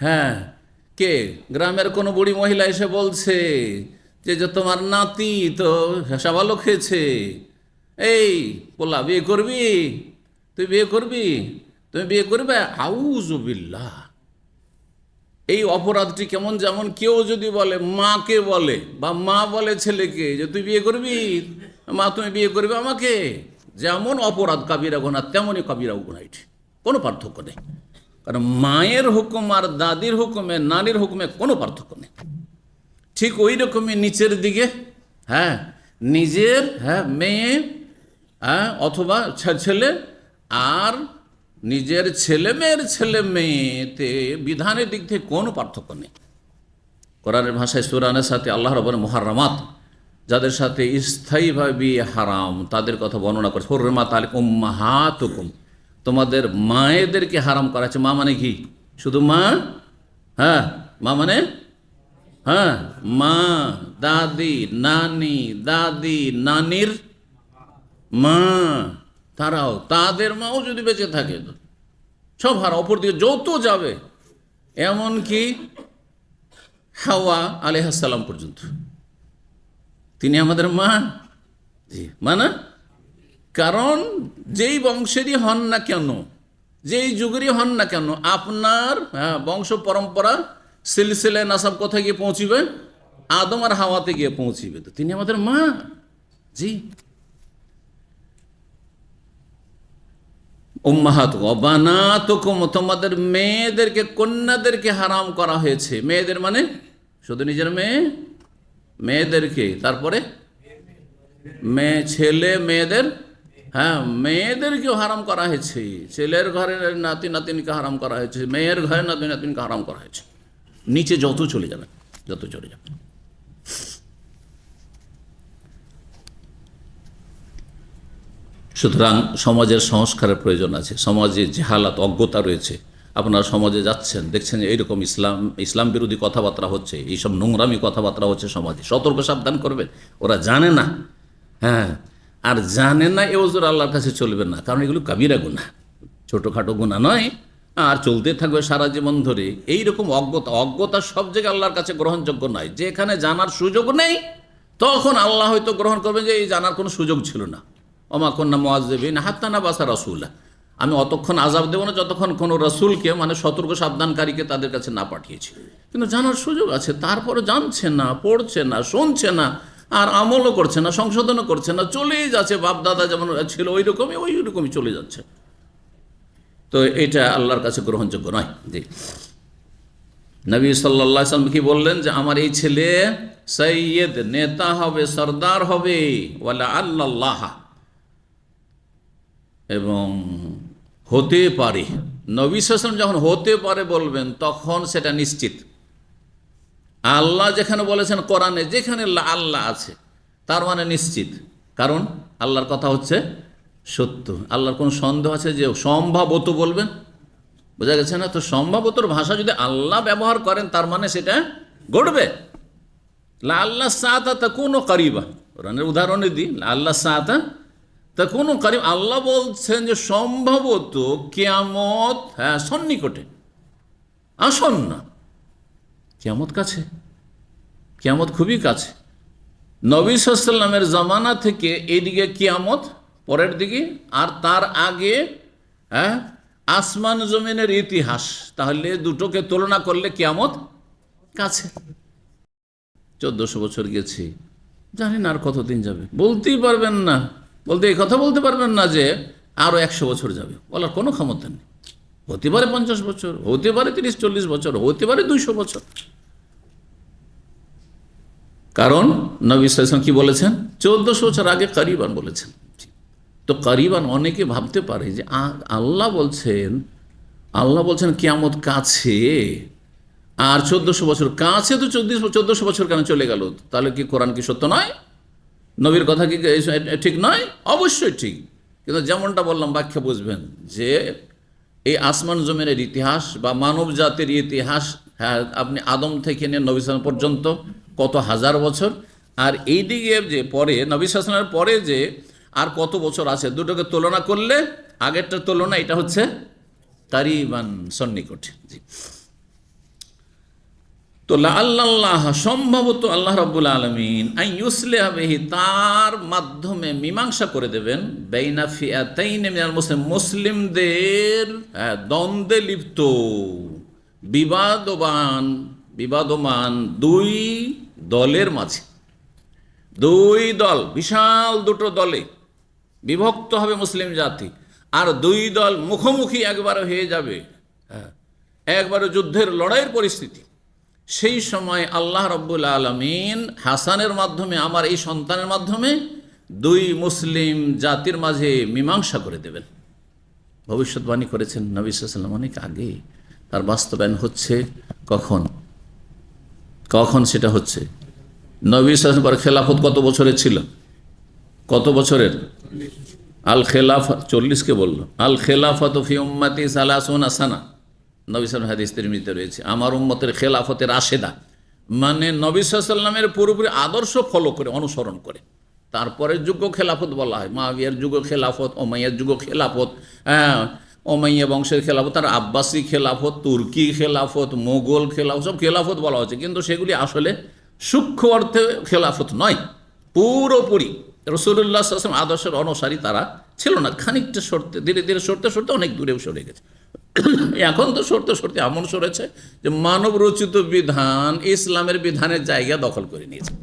S1: হ্যাঁ, কে গ্রামের কোনো বুড়ি মহিলা এসে বলছে যে তোমার নাতি তো সাবালক হয়েছে, এই পোলা বিয়ে করবি, তুই বিয়ে করবি, তুমি বিয়ে করবে? আউযুবিল্লাহ। এই অপরাধটি কেমন, যেমন কেউ যদি বলে, মাকে বলে বা মা বলে ছেলেকে যে তুই বিয়ে করবি, মা তুমি বিয়ে করবে আমাকে, যেমন অপরাধ কাবিরা গুনাহ তেমনই কাবিরা গুনাহ, এটি কোনো পার্থক্য নেই। কারণ মায়ের হুকুম আর দাদির হুকুমে, নানির হুকুমে কোনো পার্থক্য নেই। ঠিক ওই রকমই নিচের দিকে, হ্যাঁ, নিজের মেয়ে হ্যাঁ, অথবা ছেলে আর নিজের ছেলে মেয়েতে বিধানের দিক থেকে কোনো পার্থক্য নেই। কোরআনের ভাষায় সূরা সাথে আল্লাহ রাব্বুল মুহাররামাত, যাদের সাথে স্থায়ীভাবে বিয়ে হারাম, তাদের কথা বর্ণনা করে হুররিমাত আলাইকুম উম্মাহাতুকুম, তোমাদের মায়েদেরকে হারাম করা হয়েছে। মা মানে কি? শুধু মা? হ্যাঁ, মা মানে হ্যাঁ, মা, দাদি, নানি, দাদি, নানির মা, তারাও, তাদের মাও যদি বেঁচে থাকে সব হারা, অপর দিকে যত যাবে, এমনকি হাওয়া আলাইহিস সালাম পর্যন্ত, তিনি আমাদের মা। জি, মা না? কারণ যেই বংশেরই হন না কেন, যেই যুগেরই হন না কেন, আপনার বংশ পরম্পরা সিলসিলায় নাসাব কোথায় গিয়ে পৌঁছিবে? আদম আর হাওয়াতে গিয়ে পৌঁছিবে। তো তিনি আমাদের মা। জি, উম্মাহাতুকুম ওয়া বানাতুকুম, তোমাদের মেয়েদেরকে, কন্যাদেরকে হারাম করা হয়েছে। মেয়েদের মানে শুধু নিজের মেয়েদেরকে, তারপরে মেয়ে, ছেলে মেয়েদের, হ্যাঁ, মেয়েদেরকেও হারাম করা হয়েছে। ছেলের ঘরের নাতি নাতিনকে হারাম করা হয়েছে, মেয়ের ঘরের নাতি নাতিনকে হারাম করা হয়েছে। নিচে যত চলে যাবে, যত চলে যাবে। সুতরাং সমাজের সংস্কারের প্রয়োজন আছে। সমাজে জেহালাত, অজ্ঞতা রয়েছে। আপনারা সমাজে যাচ্ছেন, দেখছেন যে এইরকম ইসলাম বিরোধী কথাবার্তা হচ্ছে, এইসব নোংরামি কথাবার্তা হচ্ছে সমাজে, সতর্ক সাবধান করবেন। ওরা জানে না, হ্যাঁ, আর জানে না এ ওজোর আল্লাহর কাছে চলবে না, কারণ এগুলো কাবিরা গুনাহ, ছোটোখাটো গুনাহ নয়, আর চলতে থাকবে সারা জীবন ধরে। এইরকম অজ্ঞতা সব জায়গায় আল্লাহর কাছে গ্রহণযোগ্য নয়। যেখানে জানার সুযোগ নেই, তখন আল্লাহ হয়তো গ্রহণ করবেন যে এই জানার কোনো সুযোগ ছিল না। ওমা কুন্না মুআযযিবিনা হাত্তা নাবআসা রাসূলা, আমি অতক্ষণ আযাব দেব না যতক্ষণ কোনো রসুলকে, মানে সতর্ক সাবধানকারীকে তাদের কাছে না পাঠিয়েছি। কিন্তু জানার সুযোগ আছে, তারপরে জানছে না, পড়ছে না, শুনছে না, আর আমলও করছে না, সংশোধনও করছে না, চলেই যাচ্ছে। বাপ দাদা যেমন ছিল ওই রকমই চলে যাচ্ছে। তো এটা আল্লাহর কাছে গ্রহণযোগ্য নয়। জি, নবী সাল্লাল্লাহু আলাইহি ওয়াসাল্লাম কি বললেন যে আমার এই ছেলে সৈয়দ, নেতা হবে, সরদার হবে, ওয়ালা আল্লাহ, এবং হতে পারে। নবী সাল্লাল্লাহু আলাইহি ওয়াসাল্লাম যখন হতে পারে বলবেন, তখন সেটা নিশ্চিত। আল্লাহ যেখানে বলেছেন কোরআনে, যেখানে আল্লাহ আছে, তার মানে নিশ্চিত, কারণ আল্লাহর কথা হচ্ছে সত্য। আল্লাহর কোনো সন্দেহ আছে যে সম্ভবত বলবেন? বোঝা গেছে না? তো সম্ভবতর ভাষা যদি আল্লাহ ব্যবহার করেন, তার মানে সেটা ঘটবে। আল্লাহ সাআতা তাকুনু কারিবা, কোরআনের উদাহরণে দিই, আল্লাহ সাআতা তাকুনু কারিব, আল্লাহ বলছেন যে সম্ভবত কিয়ামত, হ্যাঁ, সন্নিকটে, আসন্ন। কিয়ামত কাছে, কিয়ামত খুবই কাছে। নবী সাল্লাল্লাহু আলাইহি ওয়াসাল্লামের জামানা থেকে এইদিকে কিয়ামত পরের দিকে, আর তার আগে হ্যাঁ আসমান জমিনের ইতিহাস। তাহলে দুটোকে তুলনা করলে কিয়ামত কাছে। 1400 বছর গেছি, জানি না আর কতদিন যাবে, বলতেই পারবেন না। এই কথা বলতে পারবেন না যে আরও 100 বছর যাবে, বলার কোনো ক্ষমতা নেই। হতে পারে 50 বছর, হতে পারে 30-40 বছর, হতে পারে 200 বছর। কারণ নবী সাল্লাল্লাহু আলাইহি ওয়াসাল্লাম কি বলেছেন? 1400 বছর আগে কারিবান বলেছেন। তো কারিবান অনেকে ভাবতে পারে যে আল্লাহ বলছেন কিয়ামত কাছে, আর 1400 বছর কাছে, তো 1400 বছর কেন চলে গেল? তাহলে কি কোরআন কি সত্য নয়? নবীর কথা কি ঠিক নয়? অবশ্যই ঠিক। কিন্তু যেমনটা বললাম, ব্যাখ্যা বুঝবেন যে এই আসমান জমিনের ইতিহাস বা মানব জাতির ইতিহাস, হ্যাঁ, আপনি আদম থেকে নিয়ে নবী সাল্লাল্লাহু আলাইহি ওয়াসাল্লাম পর্যন্ত কত হাজার বছর, আর এই দিকে যে পরে নবী সাল্লাল্লাহু আলাইহি ওয়াসাল্লামের পরে যে আর কত বছর আছে, দুটোকে তুলনা করলে আগেরটার তুলনা এটা হচ্ছে কারিবান, সন্নিকটে। জি, তো আল্লাহ, সম্ভবত আল্লাহ রাব্বুল আলামিন আইয়ুসলিহা বিহি, তার মাধ্যমে মীমাংসা করে দেবেন, বাইনা ফিআতাইন মিনাল মুসলিম, মুসলিমদের দ্বন্দ্বে লিপ্ত, বিবাদমান দুই দলের মাঝে। দুই দল, বিশাল দুটো দলে বিভক্ত হবে মুসলিম জাতি, আর দুই দল মুখোমুখি একবারে হয়ে যাবে, একবারে যুদ্ধের লড়াইয়ের পরিস্থিতি। সেই সময় আল্লাহ রাব্বুল আলামিন হাসানের মাধ্যমে, আমার এই সন্তানের মাধ্যমে দুই মুসলিম জাতির মাঝে মীমাংসা করে দেবেন। ভবিষ্যৎবাণী করেছেন নবী সাল্লাল্লাহু আলাইহি ওয়াসাল্লাম অনেক আগে। তার বাস্তবায়ন হচ্ছে কখন? কখন সেটা হচ্ছে? নবী সাল্লাল্লাহু আলাইহি ওয়াসাল্লাম পর খেলাফত কত বছরের ছিল? কত বছরের? আল খেলাফা 40কে বলল, আল খেলাফাতু ফি উম্মতি সালাসুনা সানা। নবী সাল্লাল্লাহু আলাইহি ওয়াসাল্লাম হাদিস তিরমিজিতে রয়েছে, আমার উম্মতের খেলাফতের রাশেদা, মানে নবী সাল্লাল্লাহু আলাইহি ওয়াসাল্লামের পুরোপুরি আদর্শ ফলো করে, অনুসরণ করে। তারপরে যুগ খেলাফত বলা হয়, মুআবিয়ার যুগ খেলাফত, ওমাইয়ার যুগ খেলাফত, ওমাইয়া বংশের খেলাফত, তার আব্বাসী খেলাফত, তুর্কি খেলাফত, মোগল খেলাফত, সব খেলাফত বলা হচ্ছে, কিন্তু সেগুলি আসলে সূক্ষ্ম অর্থে খেলাফত নয়। পুরোপুরি রাসূলুল্লাহ সাল্লাল্লাহু আলাইহি ওয়াসাল্লাম আদর্শের অনুসারী তারা ছিল না। খানিকটা সরতে, ধীরে ধীরে সরতে সরতে অনেক দূরেও সরে গেছে। এখন তো সরতে সরতে এমন সরেছে যে মানব রচিত বিধান ইসলামের বিধানের জায়গা দখল করে নিয়েছে।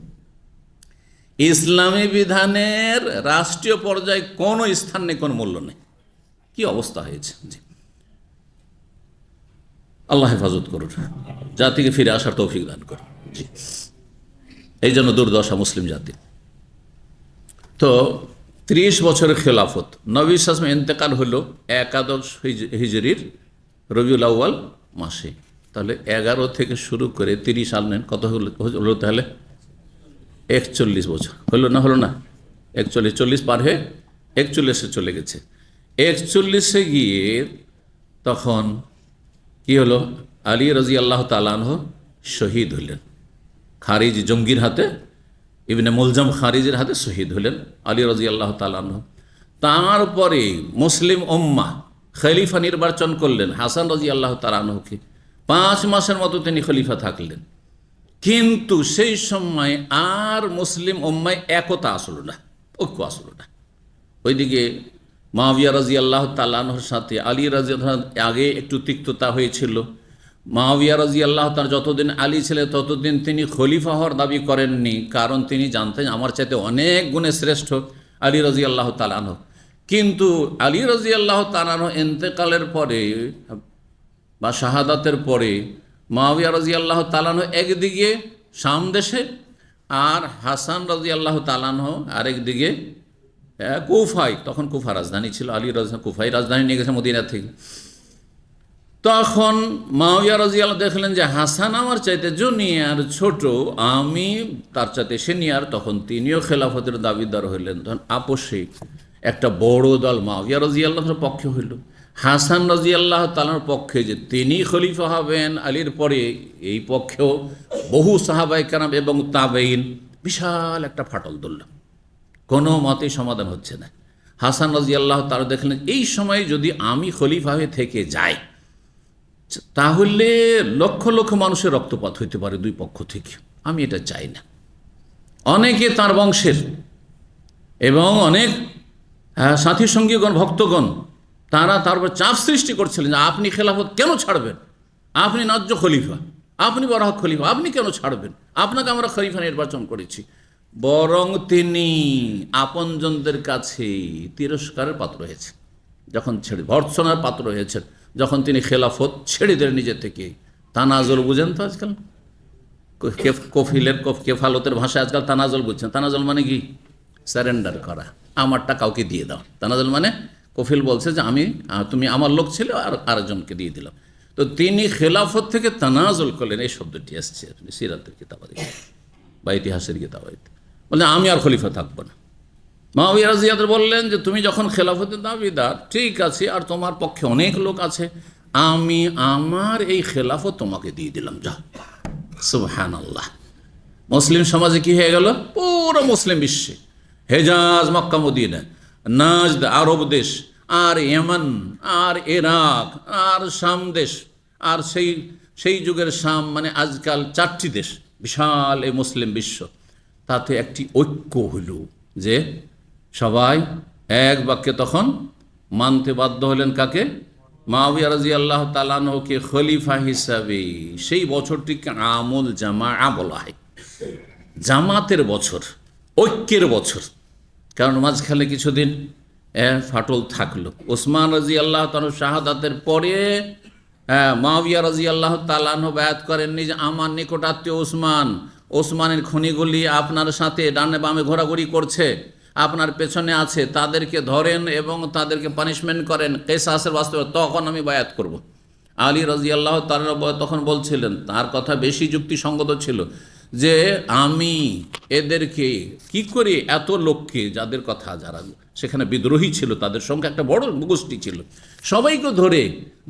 S1: ইসলামী বিধানের রাষ্ট্রীয় পর্যায়ে কোনো স্থান নেই, কোনো মূল্য নেই। কি অবস্থা হয়েছে! জি, আল্লাহ হেফাজত করুন, জাতিকে ফিরে আসার তৌফিক দান করুন। জি, এই জন্য দুর্দশা মুসলিম জাতি। তো 30 বছরের খেলাফত, নবী সাল্লাল্লাহু আলাইহি ওয়াসাল্লাম ইন্তেকাল হলো একাদশ হিজরির রবিউল আউয়াল মাসে। তাহলে 11 থেকে শুরু করে 30 সাল নেন, কত হলো তাহলে? 41 বছর হলো না? হলো না? 41, 40 পার হয়ে 41-এ চলে গেছে। 41-এ গিয়ে তখন কি হলো? আলী রাদিয়াল্লাহু তাআলা আনহু শহীদ হলেন, খারিজ জঙ্গির হাতে, ইবনে মুলজাম খারিজের হাতে শহীদ হলেন আলী রাদিয়াল্লাহু তাআলা আনহু। তারপরে মুসলিম উম্মাহ খলিফা নির্বাচন করলেন হাসান রাদিয়াল্লাহু তাআলা আনহুকে। 5 মাসের মতো তিনি খলিফা থাকলেন, কিন্তু সেই সময় আর মুসলিম উম্মায় একতা আসলো না, ঐক্য আসলো না। ওইদিকে মুআবিয়া রাদিয়াল্লাহু তাআলা আনহুর সাথে আলী রাদিয়াল্লাহু আগে একটু তিক্ততা হয়েছিল। মুআবিয়া রাদিয়াল্লাহু তাআলা যতদিন আলী ছিলেন ততদিন তিনি খলিফা হওয়ার দাবি করেননি, কারণ তিনি জানতেন আমার চাইতে অনেক গুণে শ্রেষ্ঠ আলী রাদিয়াল্লাহু তাআলা আনহু। কিন্তু আলী রাদিয়াল্লাহু তাআলা আনহু ইন্তেকালের পরে বা শাহাদাতের পরে মুআবিয়া রাদিয়াল্লাহু তাআলা আনহু একদিকে শাম দেশে, আর হাসান রাদিয়াল্লাহু তাআলা আনহু আরেকদিকে কুফায়। তখন কুফা রাজধানী ছিল, আলী রাদিয়াল্লাহু কুফায় রাজধানী নিয়ে গেছে মদিনা থেকে। তখন মুআবিয়া রাদিয়াল্লাহু দেখলেন যে হাসান আমার চাইতে জুনিয়র, ছোট, আমি তার চাইতে সিনিয়র। তখন তিনিও খেলাফতের দাবিদার হইলেন। তখন আপোষে একটা বড় দল মুআবিয়া রাদিয়াল্লাহুর পক্ষে হইল, হাসান রাদিয়াল্লাহু তাআলার পক্ষে যে তিনি খলিফা হবেন আলীর পরে, এই পক্ষেও বহু সাহাবায়ে কেরাম এবং তাবেঈন। বিশাল একটা ফাটল ধরল, কোনো মতেই সমাধান হচ্ছে না। হাসান রাদিয়াল্লাহু তাআলা দেখলেন এই সময় যদি আমি খলিফা হয়ে থেকে যাই তাহলে লক্ষ লক্ষ মানুষের রক্তপাত হইতে পারে দুই পক্ষ থেকে, আমি এটা চাই না। অনেকে তার বংশের এবং অনেক সাথী সঙ্গীগণ, ভক্তগণ, তারা তার উপর চাপ সৃষ্টি করছিলেন যে আপনি খেলাফত কেন ছাড়বেন? আপনি ন্যায্য খলিফা, আপনি বড় খলিফা, আপনি কেন ছাড়বেন? আপনাকে আমরা খলিফা নির্বাচন করেছি। বরং তিনি আপনজনদের কাছে তিরস্কারের পাত্র হয়েছেন, যখন ছেড়ে ভর্ৎসনার পাত্র হয়েছেন, যখন তিনি খেলাফত ছেড়ে দেন নিজের থেকে। তানাজল বুঝেন তো আজকাল, কফিলের কেফালতের ভাষায় আজকাল তানাজল বুঝছেন। তানাজল মানে কি? সারেন্ডার করা, আমারটা কাউকে দিয়ে দাও। তানাজল মানে কফিল বলছে যে তুমি আমার লোক ছিল আর আরেকজনকে দিয়ে দিলাম। তো তিনি খেলাফত থেকে তানাজল করলেন, এই শব্দটি আসছে সিরাতের কিতাবে বা ইতিহাসের কিতাবে, বললেন আমি আর খলিফা থাকবো না। মুআবিয়া রাদিয়াল্লাহু বললেন যে তুমি যখন খেলাফতের দাবিদার, ঠিক আছে, আর তোমার পক্ষে অনেক লোক আছে, আমি আমার এই খেলাফত তোমাকে দিয়ে দিলাম, যা। সুবহানাল্লাহ। মুসলিম সমাজে কি হয়ে গেল? পুরো মুসলিম বিশ্বে, হেজাজ, মক্কা, মদিনা, নাজদ, আরব দেশ, আর ইয়েমেন, আর ইরাক, আর শাম দেশ, আর সেই যুগের শাম মানে আজকাল 4টি দেশ, বিশাল এই মুসলিম বিশ্ব। তাতে একটি ঐক্য হইল যে সবাই এক বাক্যে তখন মানতে বাধ্য হলেন কাকে? মুআবিয়া রাদিয়াল্লাহু তাআলা আনহুকে খলিফা হিসাবে। সেই বছরটিকে আমুল জামাআ বলা হয়, জামাতের বছর, ঐক্যের বছর। কারণ মাঝখানে কিছুদিন ফাটল থাকলো। ওসমান রাদিয়াল্লাহু তাআলা শাহাদাতের পরে মুআবিয়া রাদিয়াল্লাহু তাআলা আনহু বায়াত করেননি যে আমার নিকটাত্মীয় ওসমানের খনিগুলি আপনার সাথে ডানে বামে ঘোরাঘুরি করছে, আপনার পেছনে আছে তাদেরকে ধরেন এবং তাদেরকে পানিশমেন্ট করেন কেসাসের বাস্তবে, তখন আমি বায়াত করব। আলী রাদিয়াল্লাহু তাআলা তখন বলছিলেন, তার কথা বেশি যুক্তিসঙ্গত ছিল, যে আমি এদেরকে কি করে এত লোককে, যাদের কথা যারা সেখানে বিদ্রোহী ছিল, তাদের সঙ্গে একটা বড় গোষ্ঠী ছিল, সবাইকে ধরে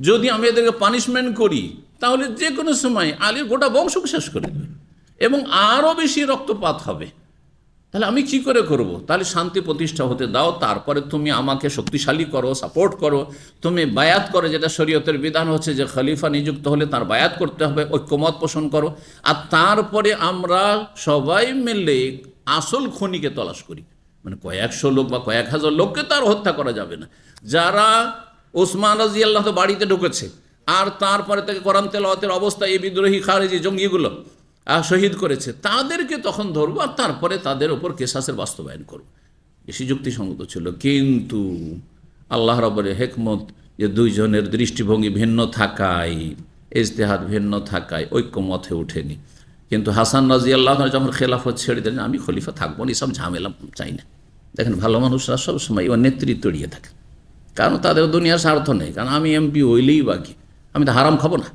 S1: যদি আমি এদেরকে পানিশমেন্ট করি তাহলে যে কোনো সময় আলীর গোটা বংশকে শেষ করে দেবে এবং আরও বেশি রক্তপাত হবে। তাহলে আমি কি করে করব? তাহলে শান্তি প্রতিষ্ঠা হতে দাও, তারপরে তুমি আমাকে শক্তিশালী করো, সাপোর্ট করো, তুমি বায়াত করো, যেটা শরীয়তের বিধান হচ্ছে যে খলিফা নিযুক্ত হলে তার বায়াত করতে হবে, ঐক্যমত পোষণ করো, আর তারপরে আমরা সবাই মিলে আসল খনিকে তলাশ করি। মানে কয়েকশো লোক বা কয়েক হাজার লোককে তার হত্যা করা যাবে না। যারা ওসমান রাদিয়াল্লাহু তো বাড়িতে ঢুকেছে আর তারপরে থেকে কোরআন তেলাওয়াতের অবস্থায় এই বিদ্রোহী খারেজি জঙ্গিগুলো শহীদ করেছে, তাদেরকে তখন ধরবো আর তারপরে তাদের ওপর কেসাসের বাস্তবায়ন করব। বেশি যুক্তিসঙ্গত ছিল। কিন্তু আল্লাহ রাব্বুল হিকমত, যে দুইজনের দৃষ্টিভঙ্গি ভিন্ন থাকায়, ইজতিহাদ ভিন্ন থাকায় ঐক্যমত হয়ে ওঠেনি। কিন্তু হাসান রাদিয়াল্লাহু আনহু যখন খেলাফত ছেড়ে দিলেন, আমি খলিফা থাকবো না, এসব ঝামেলা চাই না। দেখেন, ভালো মানুষরা সবসময় ওর নেতৃত্ব এড়িয়ে থাকে, কারণ তাদের দুনিয়ার স্বার্থ নেই। কারণ আমি এমপি হইলেই বাকি, আমি তো হারাম খাবো না,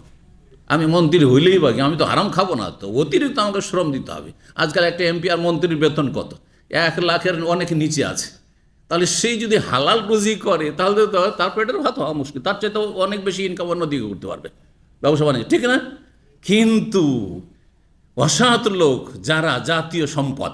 S1: আমি মন্ত্রী হইলেই বাকি, আমি তো হারাম খাবো না, তো অতিরিক্ত আমাকে শ্রম দিতে হবে। আজকাল একটা এমপি আর মন্ত্রীর বেতন কত? 1 লাখের অনেক নিচে আছে। তাহলে সেই যদি হালাল রুজি করে তাহলে তো তার পেটের ভাত হওয়া মুশকিল, তার চেয়ে তো অনেক বেশি ইনকাম অন্যদিকে করতে পারবে, ব্যবসা বাণিজ্য, ঠিক না? কিন্তু অসৎ লোক যারা জাতীয় সম্পদ,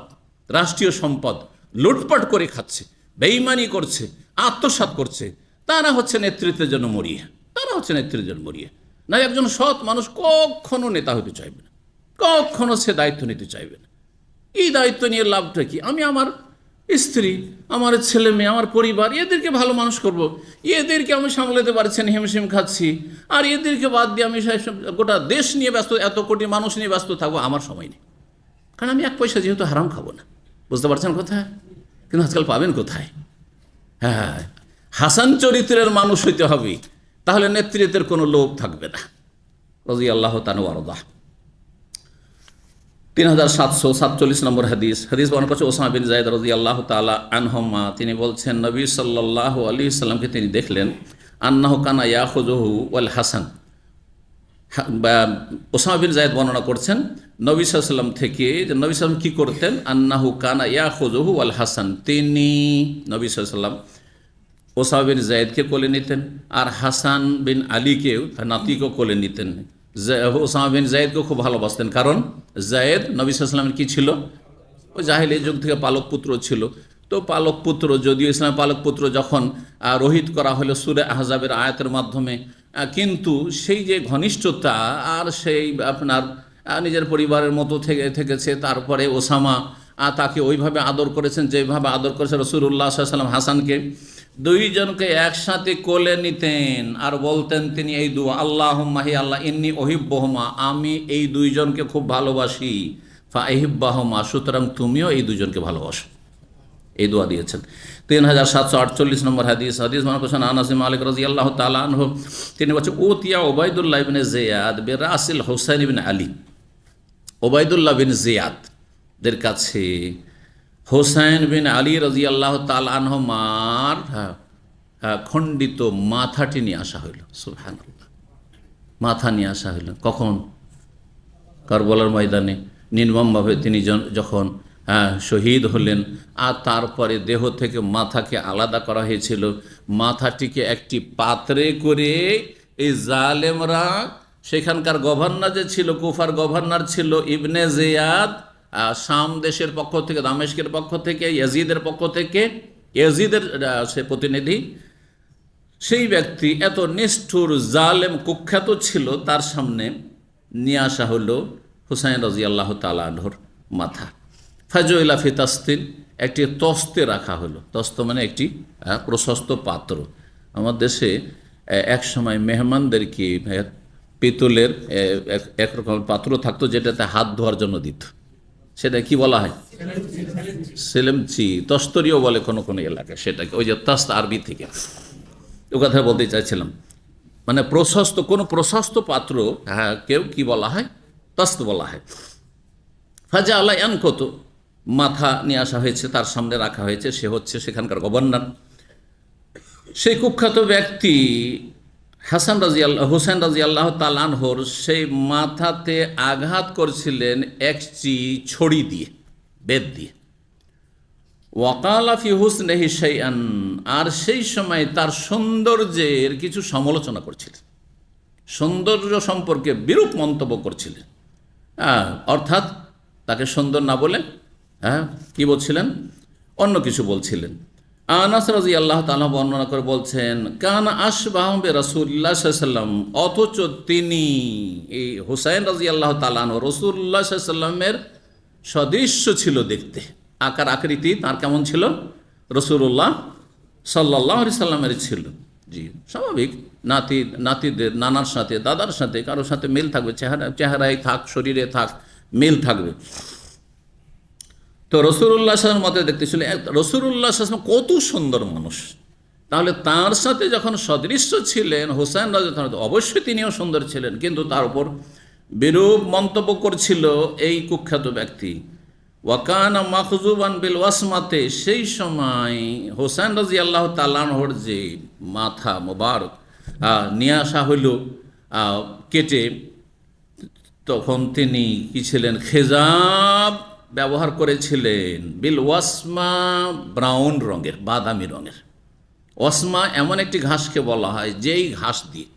S1: রাষ্ট্রীয় সম্পদ লুটপাট করে খাচ্ছে, বেইমানি করছে, আত্মসাৎ করছে, তারা হচ্ছে নেতৃত্বের জন্য মরিয়া, তারা হচ্ছে নেতৃত্বের জন্য মরিয়া। না, একজন সৎ মানুষ কখনো নেতা হতে চাইবে না, কখনো সে দায়িত্ব নিতে চাইবে না। এই দায়িত্ব নিয়ে লাভটা কি? আমি আমার স্ত্রী, আমার ছেলে মেয়ে, আমার পরিবার, এদেরকে ভালো মানুষ করব, এদেরকে আমি সামলাতে পারছি না, হিমশিম খাচ্ছি, আর এদেরকে বাদ দিয়ে আমি গোটা দেশ নিয়ে ব্যস্ত, এত কোটি মানুষ নিয়ে ব্যস্ত থাকবো, আমার সময় নেই। কারণ আমি 1 পয়সা যেহেতু হারাম খাবো না। বুঝতে পারছেন কোথায়? কিন্তু আজকাল পাবেন কোথায়? হ্যাঁ, হাসান চরিত্রের মানুষ হইতে হবে, তাহলে নেতৃত্বের কোনো লোভ থাকবে না। রাদিয়াল্লাহু তাআলা ওয়ারদা। 3747 নম্বর হাদিস বর্ণনা করছে ওসামা বিন যায়েদ রাদিয়াল্লাহু তাআলা আনহুমা। তিনি বলছেন, নবী সাল্লাল্লাহু আলাইহি সাল্লামকে তিনি দেখলেন, আন্নাহু কানা ইয়াখুযুহু ওয়াল হাসান। ওসামা বিন যায়েদ বর্ণনা করছেন নবী সাল্লাল্লাহু আলাইহি সাল্লাম থেকে, যে নবী সাল্লাল্লাহু আলাইহি সাল্লাম কি করতেন, আন্নাহু কানা ইয়াখুযুহু ওয়াল হাসান, তিনি নবী সাল্লাল্লাহু আলাইহি সাল্লাম ওসামা বিন যায়েদকে কোলে নিতেন আর হাসান বিন আলীকেও, নাতিকেও কোলে নিতেন। ওসামা বিন যায়েদকে খুব ভালোবাসতেন, কারণ যায়েদ নবী সাল্লাল্লাহু আলাইহি সাল্লামের কী ছিল? ওই জাহেলিয়া যুগ থেকে পালক পুত্র ছিল। তো পালক পুত্র, যদিও ইসলামের পালক পুত্র যখন রোহিত করা হলো সূরা আহজাবের আয়াতের মাধ্যমে, কিন্তু সেই যে ঘনিষ্ঠতা আর সেই আপনার নিজের পরিবারের মতো থেকেছে। তারপরে ওসামা তাকে ওইভাবে আদর করেছেন যেভাবে আদর করেছে রাসূলুল্লাহ সাল্লাল্লাহু আলাইহি ওয়াসাল্লাম হাসানকে। দুইজনকে একসাথে কোলে নিতেন আর বলতেন তিনি এই দুয়া, আল্লাহুম্মা, হে আল্লাহ, ইন্নী উহিব্বুহুমা, আমি এই দুইজনকে খুব ভালোবাসি, ফা আহিব্বাহুমা, সুতরাং তুমিও এই দুইজনকে ভালোবাসো। এই দোয়া দিয়েছেন। 3748 নম্বর হাদিস মনে করছেন আনাস বিন মালিক রাদিয়াল্লাহু তাআলা আনহু, তিনি বলছেন, উতিয়া উবাইদুল্লাহ ইবনে জিয়াদ বিরাসিল হুসাইন ইবনে আলী। উবাইদুল্লাহ বিন জিয়াদের কাছে হোসাইন বিন আলী রাদিয়াল্লাহু তাআলা আনহুমার খণ্ডিত মাথাটি নিয়ে আসা হইল। সুবহানাল্লাহ, মাথা নিয়ে আসা হইল কখন? কারবালার ময়দানে নির্মমভাবে তিনি যখন শহীদ হলেন, আর তারপরে দেহ থেকে মাথাকে আলাদা করা হয়েছিল। মাথাটিকে একটি পাত্রে করে এই জালেমরা, সেখানকার গভর্নর যে ছিল, কুফার গভর্নর ছিল ইবনে জিয়াদ, শাম দেশের পক্ষ থেকে, দামেস্কের পক্ষ থেকে, ইয়াজিদের পক্ষ থেকে, ইয়াজিদের সে প্রতিনিধি, সেই ব্যক্তি এত নিষ্ঠুর জালেম কুখ্যাত ছিল, তার সামনে নিয়ে আসা হলো হুসাইন রাদিয়াল্লাহু তাআলা আনহুর মাথা। ফাজুইলা ফি তাস্তিন, একটি তস্তে রাখা হলো। তস্ত মানে একটি প্রশস্ত পাত্র। আমার দেশে এক সময় মেহমানদেরকে পিতলের একরকম পাত্র থাকতো, যেটাতে হাত ধোয়ার জন্য দিত। সেটা কি বলা হয়? সেলেমচি, তস্তরিও বলে কোনো কোনো এলাকায় সেটাকে। ওই যে তাস্ত আরবি থেকে, ও কথা বলতে চাইছিলাম। মানে প্রশস্ত, কোনো প্রশস্ত পাত্র কেউ কি বলা হয়? তাস্ত বলা হয়। ফাজা আল্লাহ কত, মাথা নিয়ে আসা হয়েছে, তার সামনে রাখা হয়েছে, সে হচ্ছে সেখানকার গভর্নর। সেই কুখ্যাত ব্যক্তি হুসেন রাজি আল্লাহ তালানহর সেই মাথাতে আঘাত করছিলেন একটি ছড়ি দিয়ে, বেত দিয়ে। ওয়াকালা ফি হুসনিহি শাইআন, আর সেই সময় তার সৌন্দর্যের কিছু সমালোচনা করছিলেন, সৌন্দর্য সম্পর্কে বিরূপ মন্তব্য করছিলেন। অর্থাৎ তাকে সুন্দর না বলে কি বলছিলেন, অন্য কিছু বলছিলেন। আনাস রাদিয়াল্লাহু তাআলা বর্ণনা করে বলছেন, কানা আশবাহু বিরাসূলিল্লাহ সাল্লাল্লাহু আলাইহি ওয়াসাল্লাম, অথচ তিনি এই হুসাইন রাদিয়াল্লাহু তাআলা রাসূলুল্লাহ সাল্লাল্লাহু আলাইহি ওয়াসাল্লামের সদৃশ্য ছিল দেখতে। আকার আকৃতি তার কেমন ছিল? রাসূলুল্লাহ সাল্লাল্লাহু আলাইহি সাল্লামের ছিল। জি, স্বাভাবিক, নাতিদের নানার সাথে, দাদার সাথে, কারোর সাথে মিল থাকবে, চেহারায় থাক, শরীরে থাক, মিল থাকবে। তো রাসূলুল্লাহ সাল্লাল্লাহু আলাইহি ওয়াসাল্লামের মতে দেখতে ছিল রাসূলুল্লাহ সাল্লাল্লাহু আলাইহি ওয়াসাল্লাম কত সুন্দর মানুষ, তাহলে তার সাথে যখন সদৃশ্য ছিলেন হুসাইন রাদিয়াল্লাহু তাআলা, অবশ্যই তিনিও সুন্দর ছিলেন, কিন্তু তার উপর বিরূপ মন্তব্য করছিল এই কুখ্যাত ব্যক্তি। ওয়াকানা মাখজুবান বিল ওয়াসমাতে, সেই সময় হোসেন রাদিয়াল্লাহু তাআলা আনহুর যে মাথা মোবারক নিয়ে আসা হইল কেটে, তখন তিনি কি ছিলেন, খেজাব ব্যবহার করেছিলেন। বিল ওয়াসমা, ব্রাউন রঙের, বাদামি রঙের। ওয়াসমা এমন একটি ঘাসকে বলা হয়, যেই ঘাস দিয়ে,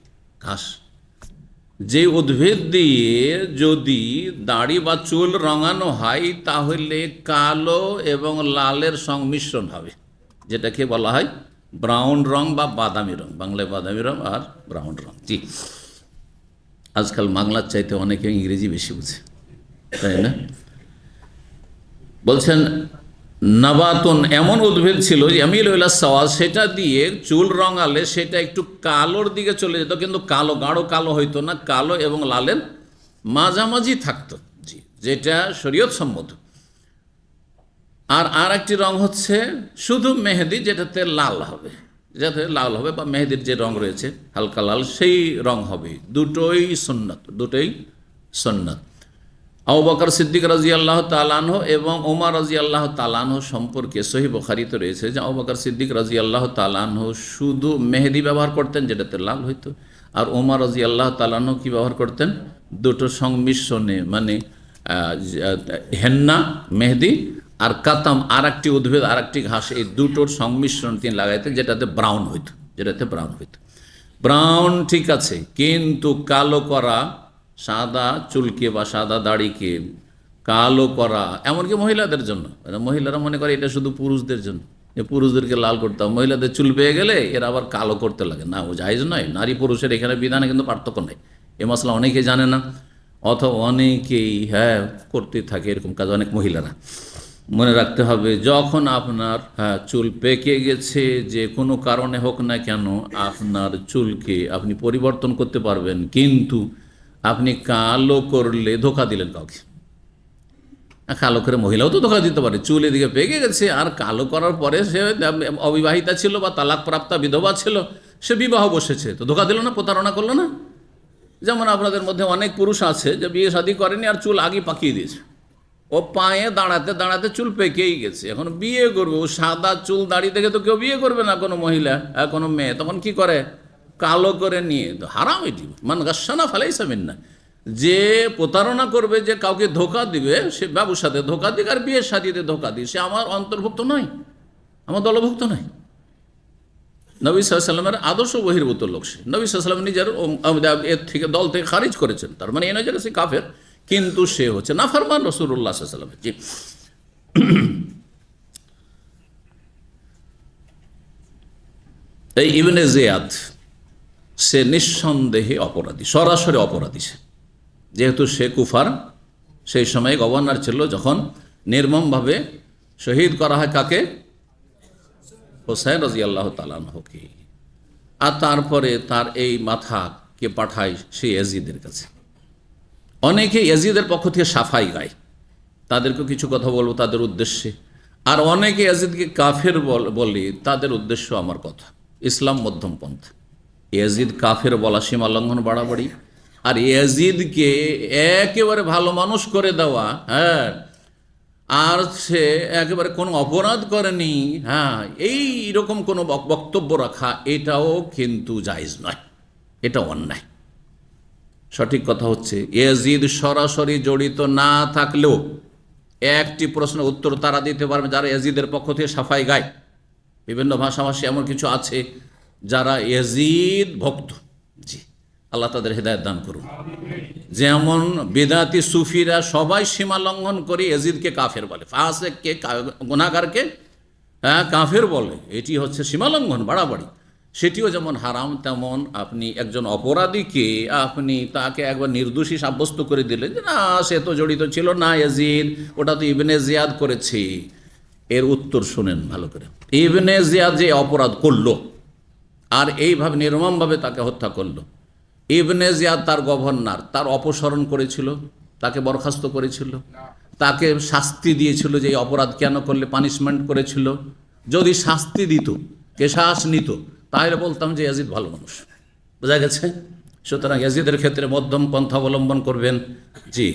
S1: যে উদ্ভিদ দিয়ে যদি দাড়ি বা চুল রঙানো হয় তাহলে কালো এবং লালের সংমিশ্রণ হবে, যেটাকে বলা হয় ব্রাউন রং বা বাদামি রং, বাংলায় বাদামি রং আর ব্রাউন রং। জি, আজকাল বাংলার চাইতে অনেকে ইংরেজি বেশি বুঝে, তাই না? বলছেন নাবাতুন, এমন উদ্ভিদ ছিল ইয়ামিলু ইলা সাওয়াদ, সেটা দিয়ে চুল রঙালে সেটা একটু কালোর দিকে চলে যেত, কিন্তু কালো, গাঢ় কালো হইতো না, কালো এবং লালের মাঝামাঝি থাকতো। জি, যেটা শরীয়ত সম্মত। আর একটি রং হচ্ছে শুধু মেহেদি, যেটাতে লাল হবে, বা মেহেদির যে রং রয়েছে হালকা লাল, সেই রং হবে। দুটোই সুন্নাত। আবু বকর সিদ্দিক রাদিয়াল্লাহু তাআলা আনহু এবং ওমর রাদিয়াল্লাহু তাআলা আনহু সম্পর্কে সহিহ বুখারীতে রয়েছে যে আবু বকর সিদ্দিক রাদিয়াল্লাহু তাআলা আনহু শুধু মেহেদি ব্যবহার করতেন, যেটাতে লাল হইতো, আর ওমর রাদিয়াল্লাহু তাআলা আনহু কি ব্যবহার করতেন? দুটো সংমিশ্রণে, মানে হেন্না, মেহেদি আর কাতাম, আর একটি উদ্ভিদ, আর একটি ঘাস, এই দুটোর সংমিশ্রণ তিনি লাগাইতেন, যেটাতে ব্রাউন হইতো। ব্রাউন ঠিক আছে, কিন্তু কালো করা, সাদা চুলকে বা সাদা দাড়িকে কালো করা, এমনকি মহিলাদের জন্য, মহিলারা মনে করে এটা শুধু পুরুষদের জন্য, পুরুষদেরকে লাল করতাম, মহিলাদের চুল পেয়ে গেলে এরা আবার কালো করতে লাগে, না, ও জায়েজ নয়। নারী পুরুষের এখানে বিধানে কিন্তু পার্থক্য নেই। এ মশলা অনেকেই জানে না, অথবা অনেকেই করতে থাকে এরকম কাজ, অনেক মহিলারা। মনে রাখতে হবে, যখন আপনার চুল পেকে গেছে, যে কোনো কারণে হোক না কেন, আপনার চুলকে আপনি পরিবর্তন করতে পারবেন, কিন্তু আপনি কালো করলে ধোকা দিলেন কাউকে। কালো করে মহিলাও তো ধোকা দিতে পারে, চুল এদিকে পেকে গেছে আর কালো করার পরে সে অবিবাহিতা ছিল বা তালাক প্রাপ্তা বিধবা ছিল, সে বিবাহ বসেছে, তো ধোকা দিল না, প্রতারণা করলো না? যেমন আপনাদের মধ্যে অনেক পুরুষ আছে যে বিয়ে শাদী করেনি আর চুল আগে পাকিয়ে দিয়েছে, ও পায়ে দাঁড়াতে দাঁড়াতে চুল পেকেই গেছে, এখন বিয়ে করবে, ও সাদা চুল দাড়ি দেখে তো কেউ বিয়ে করবে না, কোনো মহিলা, কোনো মেয়ে, তখন কি করে? কালো করে নিয়ে, তো হারাম এটি, মান গাসানা ফালাইসা মিন্না। যে প্রতারণা করবে, যে কাউকে ধোকা দিবে, সে ব্যবসাতে ধোকা দিক আর বিয়ের শাদীতে ধোকা দিক, সে আমার অন্তর্ভুক্ত নয়, আমার দলভুক্ত নয়। নবী সাল্লাল্লাহু আলাইহি ওয়াসাল্লামের আদর্শ বহির্ভূত লোক সে। নবী সাল্লাল্লাহু আলাইহি ওয়াসাল্লাম নিজের এর থেকে, দল থেকে খারিজ করেছেন, তার মানে এই নয় যে সে কাফের, কিন্তু সে হচ্ছে নাফরমান রাসূলুল্লাহ সাল্লাল্লাহু আলাইহি ওয়াসাল্লামের। জি, এই ইবনে জিয়াদ, সে নিঃসন্দেহে অপরাধী, সরাসরি অপরাধী সে, যেহেতু সে কুফার, সেই সময় গভর্নর ছিল যখন নির্মমভাবে শহীদ করা হয় কাকে? হোসেন রাদিয়াল্লাহু তাআলা আনহুকে। আর তারপরে তার এই মাথাকে পাঠায় সে ইয়াজিদের কাছে। অনেকে ইয়াজিদের পক্ষ থেকে সাফাই গায়, তাদেরকে কিছু কথা বলবো তাদের উদ্দেশ্যে, আর অনেকে ইয়াজিদকে কাফের বলে, তাদের উদ্দেশ্য আমার কথা, ইসলাম মধ্যম পন্থা। ইয়াজিদ কাফের বলা সীমা লঙ্ঘন, বাড়াবাড়ি, আর ইয়াজিদকে একেবারে ভালো মানুষ করে দেওয়া, আর সে একেবারে কোনো অপরাধ করেনি, হ্যাঁ, এই রকম কোনো বক্তব্য রাখা এটাও কিন্তু জায়েজ নয়, এটা অন্যায়। সঠিক কথা হচ্ছে ইয়াজিদ সরাসরি জড়িত না থাকলেও একটি প্রশ্নের উত্তর তারা দিতে পারবে যারা ইয়াজিদের পক্ষ থেকে সাফাই গায়। বিভিন্ন ভাষাভাষী এমন কিছু আছে যারা ইয়াজিদ ভক্ত। জি, আল্লাহ তাদের হেদায়েত দান করুন। যেমন বেদাতি সুফিরা সবাই সীমা লঙ্ঘন করে ইয়াজিদকে কাফের বলে, ফাসেককে গুনাহগারকে কাফের বলে। এটি হচ্ছে সীমা লঙ্ঘন, বাড়াবাড়ি। সেটিও যেমন হারাম, তেমন আপনি একজন অপরাধীকে আপনি তাকে একবার নির্দোষী সাব্যস্ত করে দিলেন যে না সে তো জড়িত ছিল না, ইয়াজিদ ওটা তো ইবনে জিয়াদ করেছে। এর উত্তর শুনেন ভালো করে। ইবনে জিয়াদ যে অপরাধ করলো আর এইভাবে নির্মমভাবে তাকে হত্যা করলো, ইবনে জিয়াদ তার গভর্নর, তার অপসারণ করেছিল, তাকে বরখাস্ত করেছিল, তাকে শাস্তি দিয়েছিল যে এই অপরাধ কেন করলে, পানিশমেন্ট করেছিল। যদি শাস্তি দিত, কেশাস নিত, তাহলে বলতাম যে ইয়াজিদ ভালো মানুষ। বোঝা গেছে? সুতরাং ইয়াজিদের ক্ষেত্রে মধ্যম পন্থা অবলম্বন করবেন। জি,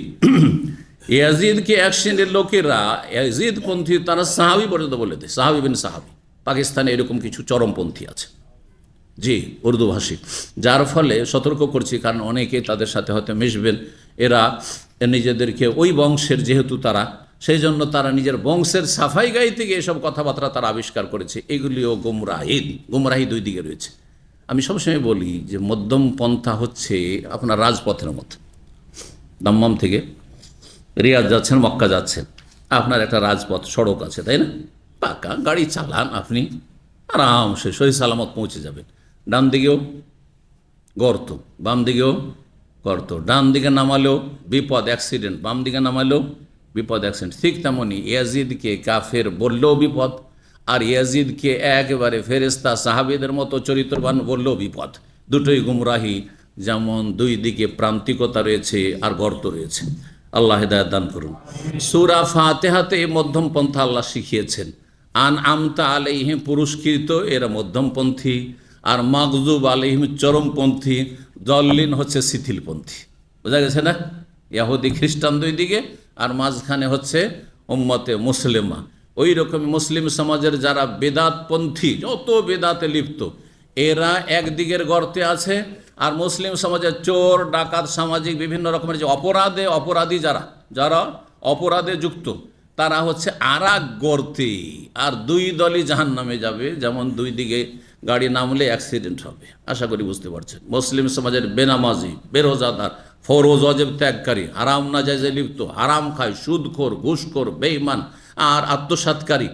S1: ইয়াজিদকে এক শ্রেণীর লোকেরা ইয়াজিদপন্থী তারা সাহাবি পর্যন্ত বলে দেয়, সাহাবি বিন সাহাবি। পাকিস্তানে এরকম কিছু চরমপন্থী আছে, জি, উর্দু ভাষী। যার ফলে সতর্ক করছি, কারণ অনেকে তাদের সাথে হয়তো মিশবেন। এরা নিজেদেরকে ওই বংশের যেহেতু তারা, সেই জন্য তারা নিজের বংশের সাফাই গাই থেকে এসব কথাবার্তা তারা আবিষ্কার করেছে। এগুলিও গুমরাহি দুই দিকে রয়েছে। আমি সবসময় বলি যে মধ্যম পন্থা হচ্ছে আপনার রাজপথের মতো। দাম্মাম থেকে রিয়াদ যাচ্ছেন, মক্কা যাচ্ছেন, আপনার একটা রাজপথ, সড়ক আছে, তাই না? পাকা গাড়ি চালান, আপনি আরামসে সহি সালামত পৌঁছে যাবেন। ডান দিকেও গর্ত, বাম দিকেও গর্ত, ডান দিকে নামালেও বিপদ, অ্যাক্সিডেন্ট, বাম দিকে নামালেও বিপদ, অ্যাক্সিডেন্ট। ঠিক তেমনই ইয়াজিদকে কাফের বললেও বিপদ, আর ইয়াজিদকে একেবারে ফেরেশতা সাহাবীদের মতো চরিত্রবান বললেও বিপদ। দুটোই গুমরাহি, যেমন দুই দিকে প্রান্তিকতা রয়েছে আর গর্ত রয়েছে। আল্লাহ হেদায়েত দান করুন। সূরা ফাতিহাতে মধ্যম পন্থা আল্লাহ শিখিয়েছেন। আন আমতা আলাইহিম পুরস্কৃত, এরা মধ্যমপন্থী, আর মাগজুব আলাইহিম চরমপন্থী, দল্লিন হচ্ছে শিথিলপন্থী। বোঝা গেছে না? ইহুদি খ্রিস্টান দুই দিকে, আর মাঝখানে হচ্ছে উম্মতে মুসলিমা। ওই রকম মুসলিম সমাজের যারা বেদাতপন্থী, যত বেদাতে লিপ্ত, এরা একদিকের গর্তে আছে, আর মুসলিম সমাজের চোর ডাকাত সামাজিক বিভিন্ন রকমের যে অপরাধী যারা অপরাধে যুক্ত, তারা হচ্ছে আর এক গর্তে। আর দুই দলই জাহান্নামে যাবে। যেমন দুই দিকে গাড়ি নামলে অ্যাক্সিডেন্ট হবে, আশা করি বুঝতে পারছেন। মুসলিম সমাজের বেনামাজি, বেরোজাদার, ফরজ ওয়াজিব ত্যাগকারী, হারাম নাজায়েজে লিপ্ত, হারাম খায়, সুদখোর, ঘুষখোর, বেঈমান আর আত্মসাৎকারী,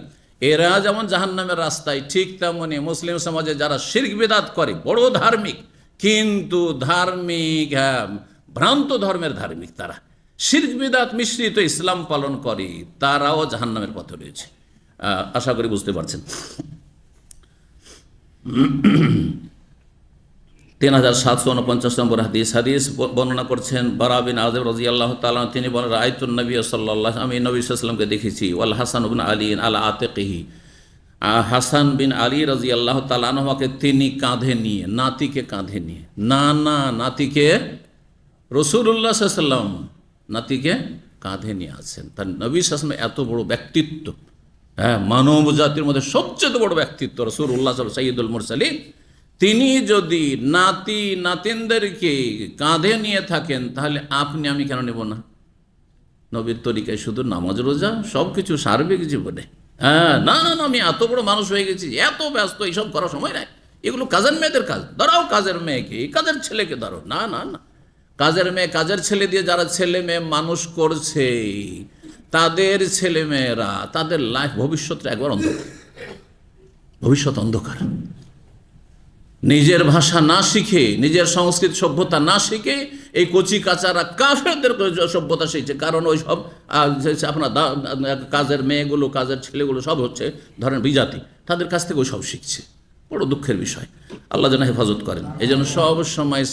S1: এরা যেমন জাহান্নামের রাস্তায়, ঠিক তেমনি মুসলিম সমাজে যারা শিরক বিদআত করে, বড় ধার্মিক কিন্তু ধার্মিক, ভ্রান্ত ধর্মের ধার্মিক, তারা শিরক বিদআত মিশ্রিত ইসলাম পালন করে, তারাও জাহান্নামের পথে রয়েছে। আশা করি বুঝতে পারছেন। 3749 নম্বর হাদিস বর্ণনা করছেন বারা বিন আযিব রাদিয়াল্লাহু তাআলা। তিনি বলেন, রাআইতুন নবী সাল্লাল্লাহু আলাইহি, আমি নবী সাল্লাল্লাহু আলাইহি ওয়াসাল্লামকে দেখেছি, ওয়াল হাসান ইবনে আলী আলা আতিকিহি, হাসান বিন আলী রাদিয়াল্লাহু তাআলা আনহুকে তিনি কাঁধে নিয়ে, নাতিকে কাঁধে নিয়ে, নাতিকে রাসূলুল্লাহ সাল্লাল্লাহু আলাইহি ওয়াসাল্লাম নাতিকে কাঁধে নিয়ে আছেন। তার নবী সাল্লাল্লাহু আলাইহি ওয়াসাল্লাম এত বড় ব্যক্তিত্ব, মানব জাতির মধ্যে সবচেয়ে বড় ব্যক্তিত্ব রাসূলুল্লাহ সাইয়্যিদুল মুরসালিন, তিনি যদি নাতিনদেরকে কাঁধে নিয়ে থাকেন, তাহলে আপনি আমি কেন নেব না? নবীর তরিকায় শুধু নামাজ রোজা সব কিছু সার্বিক জীবনে, না, আমি এত বড় মানুষ হয়ে গেছি, এত ব্যস্ত, এইসব করার সময় নাই। এগুলো কাজের মেয়েদের কাজ। ধরাও কাজের মেয়েকে, কাজের ছেলেকে ধরো না, কাজের মেয়ে, কাজের ছেলে দিয়ে যারা ছেলে মেয়ে মানুষ করছে, তাদের ছেলে মেয়েরা, তাদের লাইফ ভবিষ্যৎটা একবার অন্ধকার, ভবিষ্যৎ অন্ধকার। নিজের ভাষা না শিখে, নিজের সংস্কৃত সভ্যতা না শিখে এই কচি কাচারা কাফেরদের সভ্যতা শিখছে। কারণ ওই সব আপনার কাজের মেয়েগুলো, কাজের ছেলেগুলো সব হচ্ছে ধরেন বিজাতি, তাদের কাছ থেকে ওই সব শিখছে। বড় দুঃখের বিষয়। আল্লাহ যেন হেফাজত করেন। এই জন্য সব সময়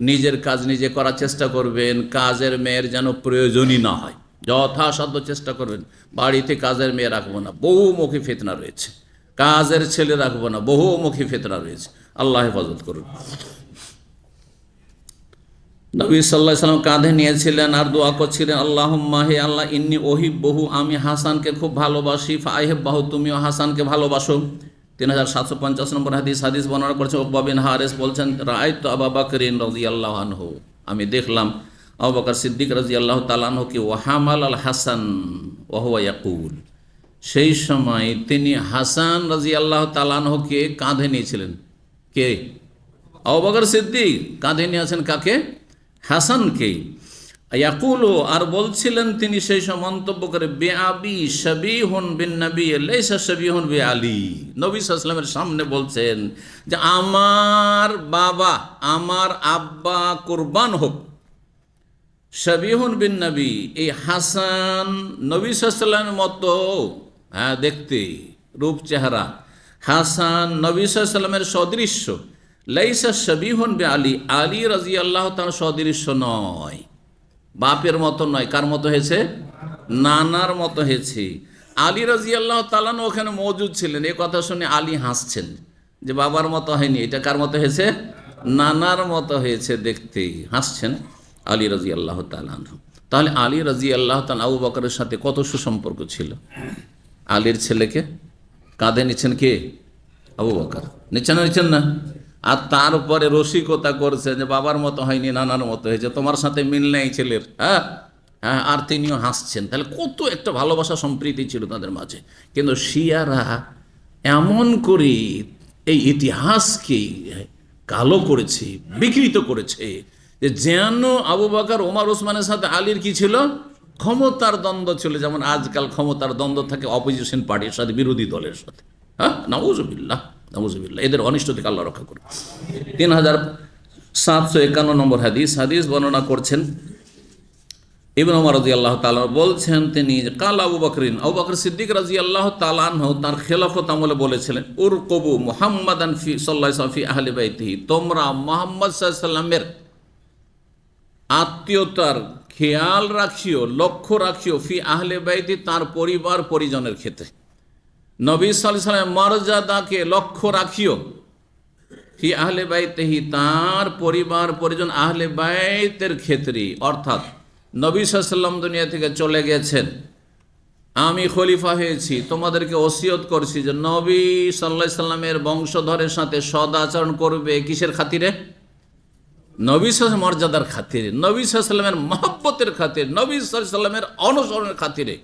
S1: নিজের কাজ নিজে করার চেষ্টা করবেন। কাজের মেয়ের যেন প্রয়োজনই না হয়, যথাসাধ্য চেষ্টা করবেন। বাড়িতে কাজের মেয়ে রাখবো না, বহুমুখী ফিতনা রয়েছে। কাজের ছেলে রাখবো না, বহুমুখী ফিতনা রয়েছে। আল্লাহ হেফাজত করুন। নবী সাল্লাল্লাহু আলাইহি সাল্লাম কাঁধে নিয়েছিলেন আর দোয়া করছিলেন, আল্লাহুম্মা, হে আল্লাহ, ইন্নী উহিব্বুহু, আমি হাসানকে খুব ভালোবাসি, ফাআহিব্বাহু, তুমিও হাসানকে ভালোবাসো। 3750 নম্বর হাদিস। হাদিস বর্ণনা করেছে উকবা বিন হারিস, বলছেন, রাআইতু আবু বকরিন রাদিয়াল্লাহু আনহু, আমি দেখলাম আবু বকর সিদ্দিক রাদিয়াল্লাহু তাআলা আনহুকে, ওয়া হামাল আল হাসান ওয়া হুয়া ইয়াকুল, সেই সময় তিনি হাসান রাদিয়াল্লাহু তাআলা আনহুকে কাঁধে নিয়েছিলেন। কে? আবু বকর সিদ্দিক কাঁধে নিয়েছেন কাকে? হাসানকে। ইয়াকুলু, আর বলছিলেন তিনি সেই সময় মন্তব্য করে, বে আবি শাবিহুন বিন নবী লাইসা শাবিহুন বে আলী। নবী সাল্লাল্লাহু আলাইহি ওয়াসাল্লামের সামনে বলছেন যে আমার বাবা, আমার আব্বা কুরবান হোক, শাবিহুন বিন নবী, এই হাসান নবী সাল্লাল্লাহু আলাইহি ওয়াসাল্লামের মতো, হ্যাঁ, দেখতে, রূপ চেহারা, হাসান নবী সাল্লাল্লাহু আলাইহি ওয়াসাল্লামের সদৃশ্য, লাইসা শাবিহুন বে আলী, আলী রাদিয়াল্লাহু তাআলা সদৃশ্য নয়, বাপের মতো নয়। কার মতো হয়েছে? নানার মতো হয়েছে। আলী রাদিয়াল্লাহু তাআলা ওখানে মজুদ ছিলেন। এই কথা শুনে আলী হাসছেন যে বাবার মতো হয়নি, এটা কার মতো হয়েছে? নানার মতো হয়েছে দেখতে, হাসছেন আলী রাদিয়াল্লাহু তাআলা। তাহলে আলী রাদিয়াল্লাহু তাআলা আবু বকরের সাথে কত সুসম্পর্ক ছিল। আলীর ছেলেকে কাঁধে নিচ্ছেন কে? আবু বকর। নিচ্ছেন না? আর তারপরে রসিকতা করছে যে বাবার মতো হয়নি, নানার মতো হয়েছে, তোমার সাথে মিল নেই ছেলের। হ্যাঁ হ্যাঁ, আর তিনিও হাসছেন। তাহলে কত একটা ভালোবাসা সম্প্রীতি ছিল তাদের মাঝে। কিন্তু শিয়ারা এমন করে এই ইতিহাসকে কালো করেছে, বিকৃত করেছে, যে যেন আবু বকর, ওমর, ওসমানের সাথে আলীর কি ছিল? ক্ষমতার দ্বন্দ্ব ছিল। যেমন আজকাল ক্ষমতার দ্বন্দ্ব থাকে অপোজিশন পার্টির সাথে, বিরোধী দলের সাথে। হ্যাঁ, নাউজুবিল্লাহ, নাউজুবিল্লাহ, এদের অনিষ্ট থেকে আল্লাহ রক্ষা করুন। 3751 নম্বর হাদিস। হাদিস বর্ণনা করছেন ইবনে ওমর রাদিয়াল্লাহু তাআলা, বলছেন তিনি, কাল আবু বকরিন, আবু বকর সিদ্দিক রাদিয়াল্লাহু তাআলা আনহু তার খেলাফত আমলে বলেছিলেন, উরকুবু মুহাম্মাদান ফি সাল্লাল্লাহু আলাইহি ওয়াসাল্লাম ফি আহলি বাইতিহি, তোমরা মুহাম্মদ সাল্লাল্লাহু আলাইহি ওয়াসাল্লামের আত্মীয়তার খেয়াল রাখিও, লক্ষ্য রাখিও, ফি আহলে বাইতি, তার পরিবার পরিজনের ক্ষেত্রে। নবী সাল্লাল্লাহু আলাইহি ওয়াসাল্লামের মর্যাদাকে লক্ষ্য রাখিও, ফি আহলে বাইতিহি, তার পরিবার পরিজন, আহলে বাইতের ক্ষেত্রে। অর্থাৎ নবী সাল্লাল্লাহু আলাইহি ওয়াসাল্লাম দুনিয়া থেকে চলে গেছেন, আমি খলিফা হয়েছি, তোমাদেরকে ওসিয়ত করছি যে নবী সাল্লাল্লাহু আলাইহি ওয়াসাল্লামের বংশধরের সাথে সদ আচরণ করবে। কিসের খাতিরে? নবী সাল্লাল্লাহু মর্যাদার খাতিরে, নবী সাল্লাল্লাহু আলাইহি ওয়াসাল্লামের মহব্বতের খাতিরে, নবী সাল্লাল্লাহু আলাইহি ওয়াসাল্লামের অনুসরণের খাতিরে।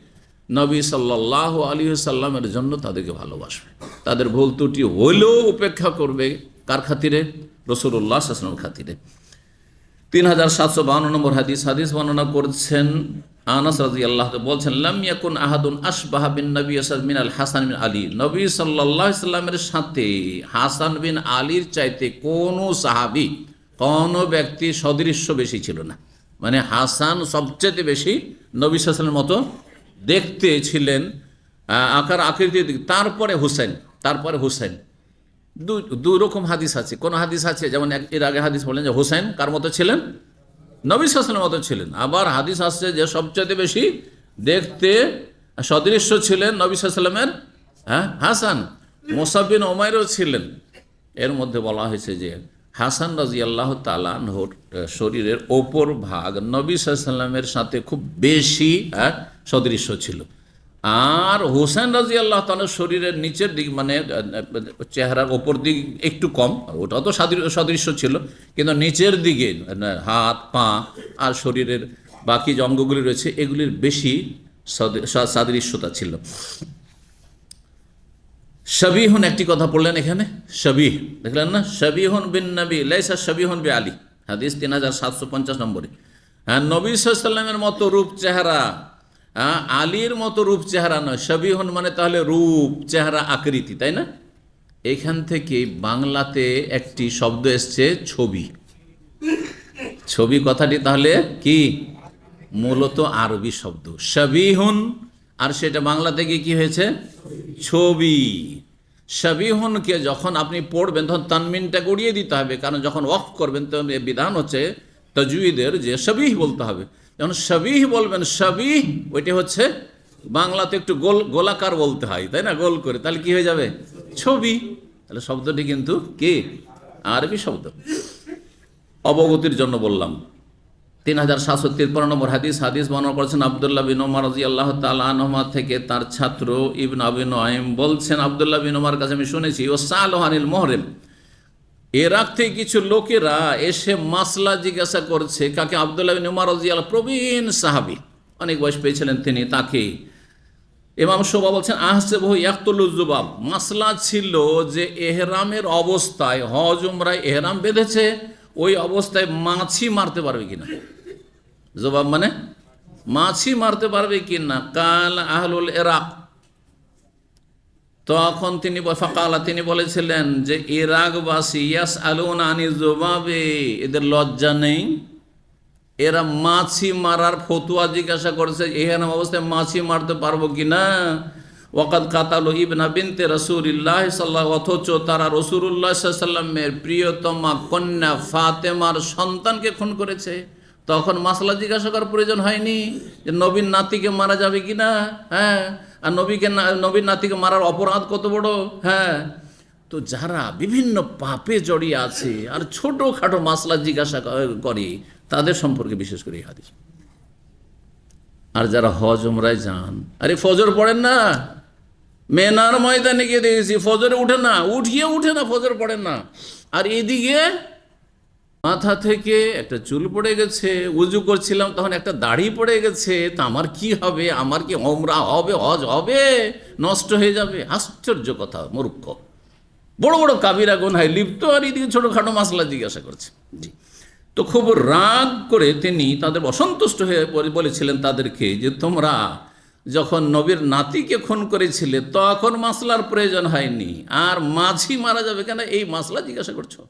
S1: নবী সাল্লাল্লাহু আলাইহি ওয়াসাল্লামের জন্য তাদেরকে ভালোবাসবে, তাদের ভুল ত্রুটি হলেও উপেক্ষা করবে। কার খাতিরে? রাসূলুল্লাহ সাল্লাল্লাহু আলাইহি ওয়াসাল্লামের খাতিরে। 3752 নম্বর হাদিস। হাদিস বর্ণনা করছেন আনাস রাদিয়াল্লাহু তাআলা, বলছেন, লাম ইয়াকুন আহাদুন আশবাহা বিন নবী সাল্লাল্লাহু মিনাল হাসান বিন আলী, নবী সাল্লাল্লাহু আলাইহি ওয়াসাল্লামের সাথে হাসান বিন আলীর চাইতে কোনো সাহাবী, কোনো ব্যক্তি সদৃশ্য বেশি ছিল না। মানে হাসান সবচেয়ে বেশি নবী সাল্লাল্লাহু আলাইহি ওয়াসাল্লামের মতো দেখতে ছিলেন, আকার আকৃতির দিক। তারপরে হুসাইন। দুই রকম হাদিস আছে। কোন হাদিস আছে, যেমন এর আগে হাদিস বলেন যে হুসাইন কার মতো ছিলেন? নবী সাল্লাল্লাহু আলাইহি ওয়াসাল্লামের মতো ছিলেন। আবার হাদিস আসছে যে সবচেয়ে বেশি দেখতে সদৃশ্য ছিলেন নবী সাল্লাল্লাহু আলাইহি ওয়াসাল্লামের হাসান। মুসাব বিন উমাইরও ছিলেন। এর মধ্যে বলা হয়েছে যে হাসান রাদিয়াল্লাহু তাআলা আনহুর শরীরের ওপর ভাগ নবী সাল্লাল্লাহু আলাইহি ওয়াসাল্লামের সাথে খুব বেশি সদৃশ্য ছিল, আর হুসাইন রাদিয়াল্লাহু তাআলা শরীরের নিচের দিক, মানে চেহারার ওপর দিক একটু কম, ওটা তো সদৃশ্য ছিল, কিন্তু নিচের দিকে হাত, পা আর শরীরের বাকি যে অঙ্গগুলি রয়েছে এগুলির বেশি সাদৃশ্যতা ছিল। শাবিহুন, একটি কথা পড়লেন এখানে, শাবিহ, দেখলেন না? শাবিহুন বিন নবী লাইসা শাবিহুন বি আলী, হাদিস 3750 নম্বরে। হ্যাঁ, নবী সাল্লাল্লাহু আলাইহি ওয়াসাল্লামের মতো রূপ চেহারা, আলীর মতো রূপ চেহারা নয়। শাবিহুন মানে তাহলে রূপ, চেহারা, আকৃতি, তাই না? এখান থেকে বাংলাতে একটি শব্দ এসছে, ছবি। ছবি কথাটি তাহলে কি? মূলত আরবি শব্দ শাবিহুন, আর সেটা বাংলা থেকে কি হয়েছে? ছবি। শাবিহুনকে যখন আপনি পড়বেন তখন তানমিনটা গড়িয়ে দিতে হবে, কারণ যখন ওয়াকফ করবেন তো বিধান হচ্ছে তাজউইদের যে শাবিহ বলতে হবে। যখন শাবিহ বলবেন, শাবিহ ওইটা হচ্ছে বাংলাতে একটু গোলাকার বলতে হয়, তাই না? গোল করে, তাহলে কি হয়ে যাবে? ছবি। তাহলে শব্দটি কিন্তু কি? আরবি শব্দ। অবগতির জন্য বললাম। 3753 নম্বর হাদিস বর্ণনা করেছেন আব্দুল্লাহ বিন ওমর রাদিয়াল্লাহু তাআলা আনহুমা থেকে, তার ছাত্র ইবনে আবি নুআইম বলছেন, আব্দুল্লাহ বিন ওমর কাছে আমি শুনেছি, ও সালহানিল মুহরিম, ইরাক থেকে কিছু লোকেরা এসে মাসলা জিজ্ঞাসা করছে। কাকে? আব্দুল্লাহ বিন ওমর রাদিয়াল্লাহু, প্রবীণ সাহাবী, অনেক বয়স পেয়েছিলেন তিনি। তাকে ইমাম শোবা বলছেন আহসেবহু ইয়াকতুলু যুবাব, মাসলা ছিল যে এহরামের অবস্থায়, হজ উমরায় এহরাম বেঁধেছে, ওই অবস্থায় মাছি মারতে পারবে কিনা। জবাব মানে মাছি মারতে পারবে কিনা। কাল আহলুল ইরাক, তখন তিনি বলেছিলেন যে ইরাকবাসী ইয়াসআলুনা আনি যুবাবে, এদের লজ্জা নেই, এরা মাছি মারার ফতুয়া জিজ্ঞাসা করেছে, এহেন অবস্থায় মাছি মারতে পারবো কিনা। ওয়াকাদ কাতালু ইবনা বিনতে রাসূলিল্লাহ সাল্লাল্লাহু, অথচ তারা রাসূলুল্লাহ সাল্লাল্লাহু আলাইহি ওয়াসাল্লামের প্রিয়তমা কন্যা ফাতেমার সন্তানকে খুন করেছে। তখন মাসলা জিজ্ঞাসা করার প্রয়োজন হয়নি যে নবীর নাতিকে মারা যাবে কিনা। হ্যাঁ, আর নবীর নাতিকে মারার অপরাধ কত বড়। হ্যাঁ, তো যারা বিভিন্ন পাপে জড়িয়ে আছে আর ছোটোখাটো মাসলা জিজ্ঞাসা করে, তাদের সম্পর্কে বিশেষ করে এই হাদিস। আর যারা হজ উমরায় যান, আরে ফজর পড়েন না, মেনার ময়দানে গিয়ে দেখেছি ফজরে উঠে না, ফজর পড়েন না। আর এদিকে মাথা থেকে একটা চুল পড়ে গেছে, উজু করছিলাম তখন একটা দাড়ি পড়ে গেছে, তা আমার কি হবে? আমার কি ওমরা হবে, হজ হবে, নষ্ট হয়ে যাবে? আশ্চর্য কথা, মূর্খ, বড় বড় কাবিরা গুনাহে লিপ্ত, আর এদিকে ছোটোখাটো মাসলা জিজ্ঞাসা করছে। জি, তো খুব রাগ করে তিনি তাদের অসন্তুষ্ট হয়ে বলেছিলেন তাদেরকে যে তোমরা যখন নবীর নাতিকে খুন করেছিলে তখন মাসলার প্রয়োজন হয়নি, আর মাছি মারা যাবে কেন এই মাসলা জিজ্ঞাসা করছো।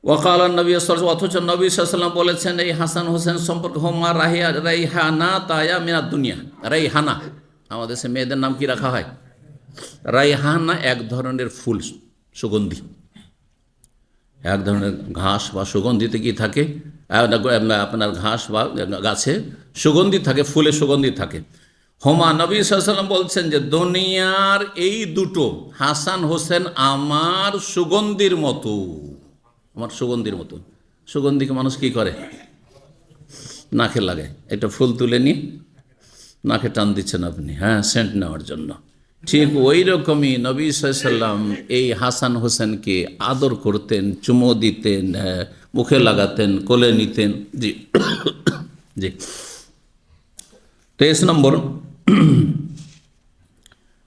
S1: ওয়াকাল নবী সাল্লাল্লাহু, অথচ নবী সাল্লাল্লাহু আলাইহি ওয়াসাল্লাম বলেছেন এই হাসান হোসেন সম্পর্কে, হোমা রাইহানা তায়া মিনাদ দুনিয়া। রাইহানা, আমাদের সে মেয়েদের নাম কি রাখা হয়? রাইহানা এক ধরনের ফুল, সুগন্ধি, এক ধরনের ঘাস বা সুগন্ধিতে কি থাকে, আপনার ঘাস বা গাছে সুগন্ধি থাকে, ফুলে সুগন্ধি থাকে। হোমা, নবী সাল্লাল্লাহু আলাইহি ওয়াসাল্লাম বলছেন যে দুনিয়ার এই দুটো, হাসান হোসেন আমার সুগন্ধির মতো, আমার সুগন্ধির মতো। সুগন্ধিকে মানুষ কি করে? নাকে লাগায়, একটা ফুল তুলে নিয়ে নাকে টান দিচ্ছেন আপনি, হ্যাঁ, সেন্ট নেওয়ার জন্য। ঠিক ওই রকমই নবী সাল্লাল্লাহু আলাইহি ওয়াসাল্লাম এই হাসান হোসেনকে আদর করতেন, চুমো দিতেন, মুখে লাগাতেন, কোলে নিতেন। জি জি 23 নম্বর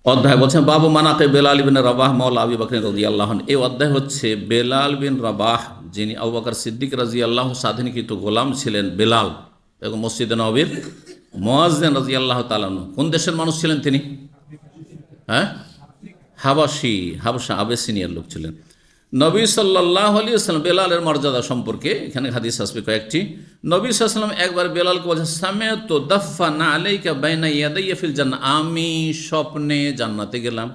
S1: অধ্যায় বলছেন বাবু মানাকে বেলাল বিন রাবাহ মাওলা আবু বকর রাদিয়াল্লাহু আনহু। এই অধ্যায় হচ্ছে বেলাল বিন রাবাহ, যিনি আবু বকর সিদ্দিক রাদিয়াল্লাহু স্বাধীনকৃত গোলাম ছিলেন। বেলাল এবং মসজিদে নববীর মুয়াজ্জিন রাদিয়াল্লাহু তাআলা আনহু। কোন দেশের মানুষ ছিলেন তিনি? হ্যাঁ, হাবশা, আবেসিনিয়ার লোক ছিলেন। নবী সাল্লাল্লাহু আলাইহি ওয়াসাল্লাম বেলালের মর্যাদা সম্পর্কে এখানে হাদিস আসবে কয়েকটি। নবী সাল্লাল্লাহু আলাইহি ওয়াসাল্লাম একবার বেলালকে বলছেন, সামিআতু দাফফানা আলাইকা বাইনা ইয়াদাইয়া ফিল জান্নাহ, আমি স্বপ্নে জান্নাতে গেলাম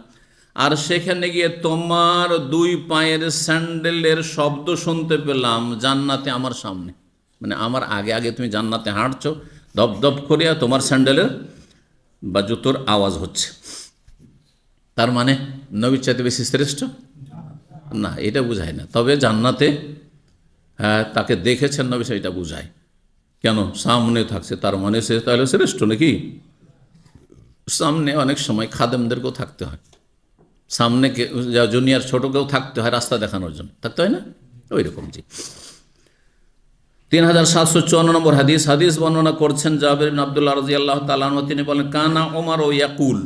S1: আর সেখানে গিয়ে তোমার দুই পায়ের স্যান্ডেলের শব্দ শুনতে পেলাম জান্নাতে আমার সামনে। মানে আমার আগে আগে তুমি জান্নাতে হাঁটছো, দপ দপ করে তোমার স্যান্ডেলের বা জুতোর আওয়াজ হচ্ছে। তার মানে নবীর চাইতে বেশি শ্রেষ্ঠ না, এটা বুঝায় না। তবে জান্নাতে হ্যাঁ তাকে দেখেছেন নবী, সেটা বুঝায়। কেন? সামনে থাকছে, তার মানে সে তাহলে শ্রেষ্ঠ নাকি? সামনে অনেক সময় খাদেমদেরকেও থাকতে হয়, সামনে জুনিয়র ছোটকেও থাকতে হয় রাস্তা দেখানোর জন্য, থাকতে হয় না? ওই রকম। জি 3754 নম্বর হাদিস বর্ণনা করছেন জাবের বিন আব্দুল্লাহ রাদিয়াল্লাহু তাআলা আনহু। তিনি বলেন কানা ওমর ও ইয়াকুল,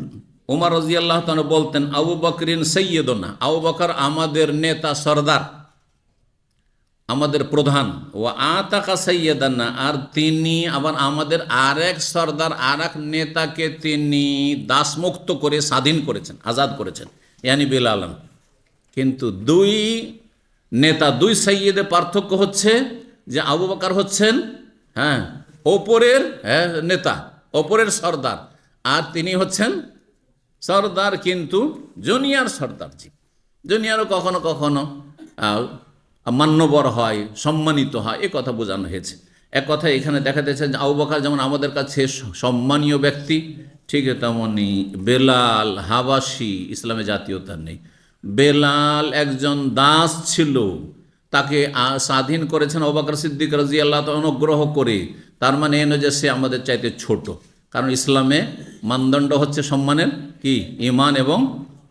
S1: ওমর রাদিয়াল্লাহু তাআলা বলতেন আবু বকরিন সাইয়্যিদুনা, আবু বকর আমাদের নেতা, সরদার, আমাদের প্রধান। ও আতাকা সাইয়্যিদানা, আর তিনি আবার আমাদের আরেক সরদার, আরেক নেতাকে তিনি দাসমুক্ত করে স্বাধীন করেছেন, আজাদ করেছেন, ইয়ানি বেলালান। কিন্তু দুই নেতা, দুই সাইয়্যিদের পার্থক্য হচ্ছে যে আবু বকর হচ্ছেন হ্যাঁ ওপরের নেতা, ওপরের সরদার, আর তিনি হচ্ছেন সরদার কিন্তু জুনিয়র সরদার। জি, জুনিয়রও কখনো কখনো মান্যবর হয়, সম্মানিত হয়, এ কথা বোঝানো হয়েছে। এক কথা এখানে দেখাতেছে যে আবু বকর যেমন আমাদের কাছে সম্মানীয় ব্যক্তি, ঠিক তেমনি বেলাল হাবাসি, ইসলামে জাতীয়তা নেই। বেলাল একজন দাস ছিল, তাকে স্বাধীন করেছেন আবু বকর সিদ্দিক রাদিয়াল্লাহু তাআলা অনুগ্রহ করে, তার মানে এ নয় যে সে আমাদের চাইতে ছোট। কারণ ইসলামে মানদণ্ড হচ্ছে সম্মানের কি ঈমান এবং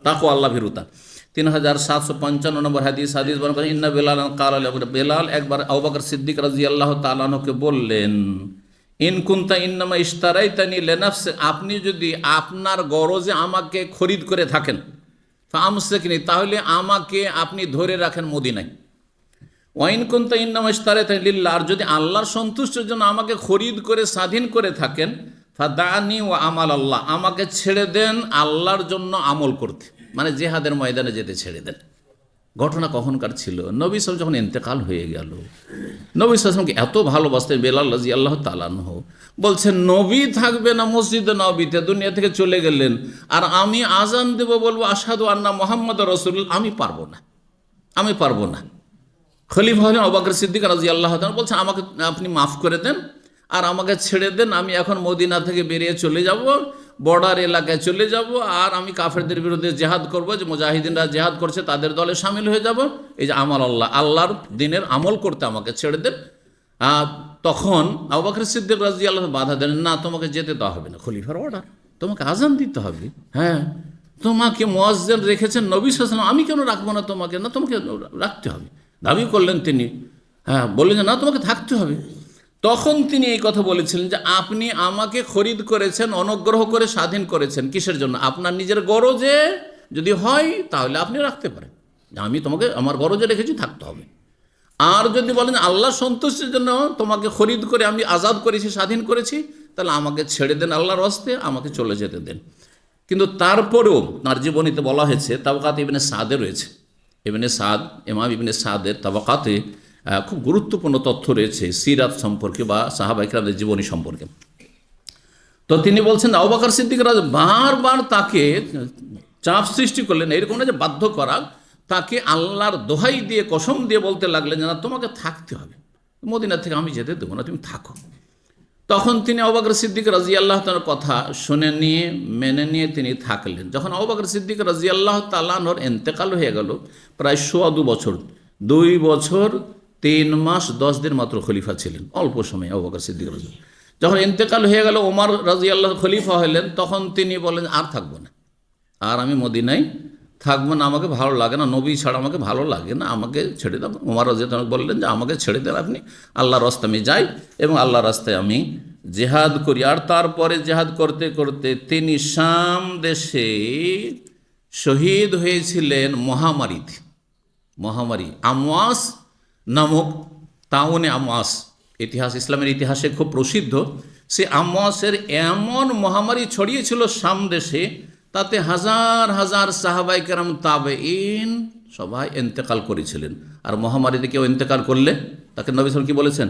S1: তাকওয়া, আল্লাহ ভীরুতা। 3755 নম্বর হাদিস বর্ণনা করেন ইন্না বেলাল ক্বালা বেলাল একবার আবু বকর সিদ্দিক রাদিয়াল্লাহু তাআলা আনহুকে বললেন, ইন কুনতা ইন্নামা ইশতারাইতানি লিনাফসি, আপনি যদি আপনার গরজে আমাকে খরিদ করে থাকেন, ফামসিকনি, তাহলে আমাকে আপনি ধরে রাখেন মদিনায়। ওয়াইন কুনতা ইন্নামা ইশতারাইতানি লিল্লাহ, আর যদি আল্লাহর সন্তুষ্টির জন্য আমাকে খরিদ করে স্বাধীন করে থাকেন, ফাদানি ওয়া আমাল আল্লাহ, আমাকে ছেড়ে দেন আল্লাহর জন্য আমল করতে, মানে জিহাদের ময়দানে যেতে ছেড়ে দেন। ঘটনা কখনকার ছিল? নবী সাল্লাল্লাহু যখন ইন্তেকাল হয়ে গেল, নবী সাল্লাল্লাহুকে এত ভালোবাসতেন বেলাল রাদিয়াল্লাহু তাআলা আনহু, বলছেন নবী থাকবে না মসজিদে নববীতে, দুনিয়া থেকে চলে গেলেন, আর আমি আজান দেব বলবো আশহাদু আন্না মুহাম্মাদুর রাসূলুল্লাহ, আমি পারবো না। খলিফা হলেন আবু বকর সিদ্দিক রাদিয়াল্লাহু তাআলা, বলছেন আমাকে আপনি মাফ করে দেন আর আমাকে ছেড়ে দেন, আমি এখন মদিনা থেকে বেরিয়ে চলে যাব, বর্ডার এলাকায় চলে যাব, আর আমি কাফেরদের বিরুদ্ধে জেহাদ করব, যে মুজাহিদিনরা জেহাদ করছে তাদের দলে সামিল হয়ে যাব। এই যে আমাল আল্লাহর দিনের আমল করতে আমাকে ছেড়ে দেন। তখন আবু বকর সিদ্দিক রাদিয়াল্লাহু তাআলা বাধা দেন, না তোমাকে যেতে দেওয়া হবে না, খলিফার অর্ডার, তোমাকে আজান দিতে হবে। হ্যাঁ, তোমাকে মুয়াজ্জিন রেখেছেন নবী সাল্লাল্লাহু আলাইহি ওয়াসাল্লাম, আমি কেন রাখবো না তোমাকে? না, তোমাকে রাখতে হবে। দাবি করলেন তিনি, হ্যাঁ, বললেন যে না, তোমাকে থাকতে হবে। তখন তিনি এই কথা বলেছিলেন যে আপনি আমাকে খরিদ করেছেন, অনুগ্রহ করে স্বাধীন করেছেন, কিসের জন্য? আপনার নিজের গরজে যদি হয় তাহলে আপনি রাখতে পারেন, আমি তোমাকে আমার গরজে রেখেছি, থাকতে হবে। আর যদি বলেন আল্লাহ সন্তুষ্টির জন্য তোমাকে খরিদ করে আমি আজাদ করেছি, স্বাধীন করেছি, তাহলে আমাকে ছেড়ে দেন আল্লাহর হস্তে, আমাকে চলে যেতে দেন। কিন্তু তারপরেও তার জীবনীতে বলা হয়েছে, তাবাকাত ইবনে সাদে রয়েছে, ইমাম ইবনে সাদের তাবাকাতে খুব গুরুত্বপূর্ণ তথ্য রয়েছে সিরাত সম্পর্কে বা সাহাবা ইকরামদের জীবনী সম্পর্কে। তো তিনি বলছেন আবু বকর সিদ্দিক বারবার তাকে চাপ সৃষ্টি করলেন, এরকম না যে বাধ্য করা, তাকে আল্লাহর দোহাই দিয়ে কসম দিয়ে বলতে লাগলেন যে না, তোমাকে থাকতে হবে, মদিনা থেকে আমি যেতে দেবো না, তুমি থাকো। তখন তিনি আবু বকর সিদ্দিক রাদিয়াল্লাহু তাআলার কথা শুনে নিয়ে মেনে নিয়ে তিনি থাকলেন। যখন আবু বকর সিদ্দিক রাদিয়াল্লাহু তাআলা আনহুর ইন্তেকাল হয়ে গেল, প্রায় 2.25 বছর, 2 বছর 3 মাস 10 দিন মাত্র খলিফা ছিলেন, অল্প সময় আবু বকর সিদ্দিক রাদিয়াল্লাহু। যখন ইন্তেকাল হয়ে গেল, ওমর রাদিয়াল্লাহু খলিফা হলেন, তখন তিনি বলেন আর থাকবো না, আর আমি মদিনায় থাকবো না, আমাকে ভালো লাগে না, নবী ছাড়া আমাকে ভালো লাগে না, আমাকে ছেড়ে দাও। ওমর রাদিয়াল্লাহু বললেন যে আমাকে ছেড়ে দেন আপনি, আল্লাহর রাস্তায় আমি যাই এবং আল্লাহর রাস্তায় আমি জেহাদ করি। আর তারপরে জেহাদ করতে করতে তিনি শাম দেশে শহীদ হয়েছিলেন মহামারী আমওয়াস নামক তাউনে আমওয়াস, ইতিহাস ইসলামের ইতিহাসে খুব প্রসিদ্ধ। সে আমওয়াসের এমন মহামারী ছড়িয়েছিল শাম দেশে, তাতে হাজার হাজার সাহাবায়ে কেরাম তাবেঈন সবাই ইন্তেকাল করেছিলেন। আর মহামারীতে কেউ ইন্তেকাল করলে তাকে নবী সাল্লাল্লাহু কি বলেছেন?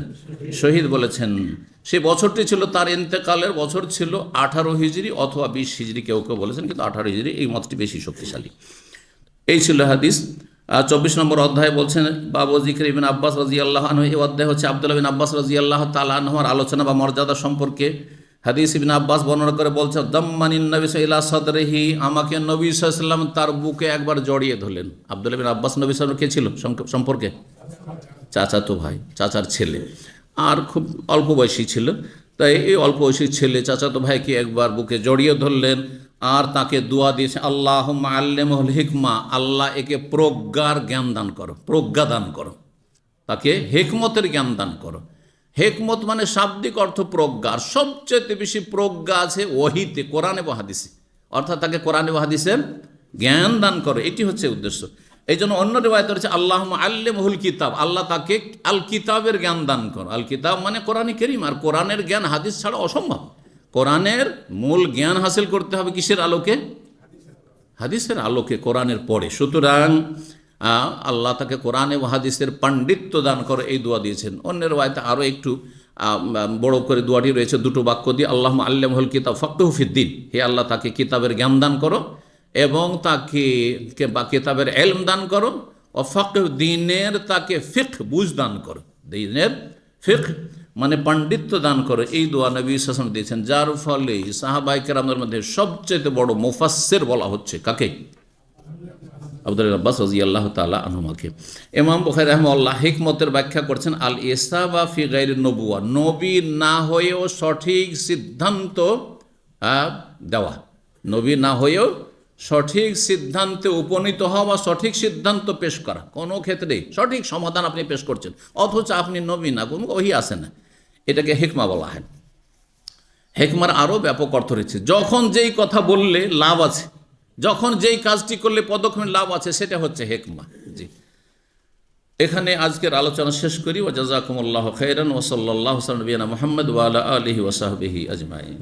S1: শহীদ বলেছেন। সে বছরটি ছিল, তার ইন্তেকালের বছর ছিল 18 হিজরি অথবা 20 হিজরি, কেউ কেউ বলেছেন, কিন্তু 18 হিজরি এই মতটি বেশি শক্তিশালী। এই ছিল হাদিস। 24 নম্বর অধ্যায় বলছেন বাবু যিকর ইবনে আব্বাস রাদিয়াল্লাহু আনহু। এই অধ্যায় হচ্ছে আব্দুল্লাহ বিন আব্বাস রাদিয়াল্লাহু তাআলা আনহুর আলোচনা বা মর্যাদা সম্পর্কে। হাদিস ইবনে আব্বাস বর্ণনা করে বলছেন, দাম্মানিন নবী সাল্লাল্লাহু আলাইহি সাদরিহি, আমাকে নবী সাল্লাল্লাহু আলাইহি ওয়াসাল্লাম তার বুকে একবার জড়িয়ে ধরলেন। আব্দুল্লাহ বিন আব্বাস নবী সাল্লাল্লাহু আলাইহি ওয়াসাল্লাম কে ছিল সম্পর্কে? চাচাতো ভাই, চাচার ছেলে, আর খুব অল্প বয়সী ছিল। তাই এই অল্প বয়সী ছেলে চাচাতো ভাইকে একবার বুকে জড়িয়ে ধরলেন আর তাকে দোয়া দিয়েছে, আল্লাহুম্মা আল্লিমহুল হিকমা, আল্লাহ একে প্রজ্ঞার জ্ঞান দান করো, প্রজ্ঞা দান করো, তাকে হিকমতের জ্ঞান দান করো। হিকমত মানে শাব্দিক অর্থ প্রজ্ঞা, আর সবচেয়ে বেশি প্রজ্ঞা আছে ওহীতে, কোরআন এবং হাদিসে, অর্থাৎ তাকে কোরআন এবং হাদিসের জ্ঞান দান করো, এটি হচ্ছে উদ্দেশ্য। এই জন্য অন্য রিওয়ায়াত রয়েছে আল্লাহুম্মা আল্লিমহুল কিতাব, আল্লাহ তাকে আল কিতাবের জ্ঞান দান করো। আল কিতাব মানে কোরআনে কারীম, আর কোরআনের জ্ঞান হাদিস ছাড়া অসম্ভব। কোরআনের মূল জ্ঞান হাসিল করতে হবে কিসের আলোকে? হাদিসের আলোকে, কোরআনের পরে। সুতরাং আল্লাহ তাকে কোরআন এবং হাদিসের পাণ্ডিত্য দান করে, এই দোয়া দিয়েছেন। অন্যের রিওয়ায়াতে আরও একটু বড় করে দোয়াটি রয়েছে, দুটো বাক্য দিয়ে, আল্লাহুম্মা আল্লিমহুল কিতাব ফাক্কিহু ফিদ্দীন, হে আল্লাহ তাকে কিতাবের জ্ঞান দান করো এবং তাকে কিতাবের ইলম দান করো, ও ফাক্কিহ দ্বীনের তাকে ফিকহ বুঝ দান করো, দ্বীনের ফিকহ মানে পাণ্ডিত্য দান করো। এই দোয়া নবী সাল্লাল্লাহু আলাইহি ওয়াসাল্লাম দিয়েছেন, যার ফলে সাহাবায়ে কেরামদের মধ্যে সবচেয়ে বড় মুফাসসির বলা হচ্ছে কাকে? আব্দুল আব্বাস রাদিয়াল্লাহু তাআলা আনহুমাকে। ইমাম বুখারী রাহিমাহুল্লাহ হিকমতের ব্যাখ্যা করছেন, আল ইসাবা ফি গায়রি নবুয়া, নবী না হয়েও সঠিক সিদ্ধান্ত দেওয়া, নবী না হয়েও সঠিক সিদ্ধান্তে উপনীত হওয়া বা সঠিক সিদ্ধান্ত পেশ করা। কোনো ক্ষেত্রেই সঠিক সমাধান আপনি পেশ করছেন অথচ আপনি নবী না, কোনো ওহী আসে না, এটাকে হিকমা বলা হয়। হেকমার আরও ব্যাপক অর্থ রয়েছে। যখন যেই কথা বললে লাভ আছে, যখন যেই কাজটি করলে পদক্ষেপে লাভ আছে, সেটা হচ্ছে হেকমা। জি, এখানে আজকের আলোচনা শেষ করি। ওয়া জাযাকুমুল্লাহু খাইরান ওয়া সাল্লাল্লাহু আলা নবিয়িনা মুহাম্মদ ওয়া আলা আলিহি ওয়া সাহবিহি আজমাইন।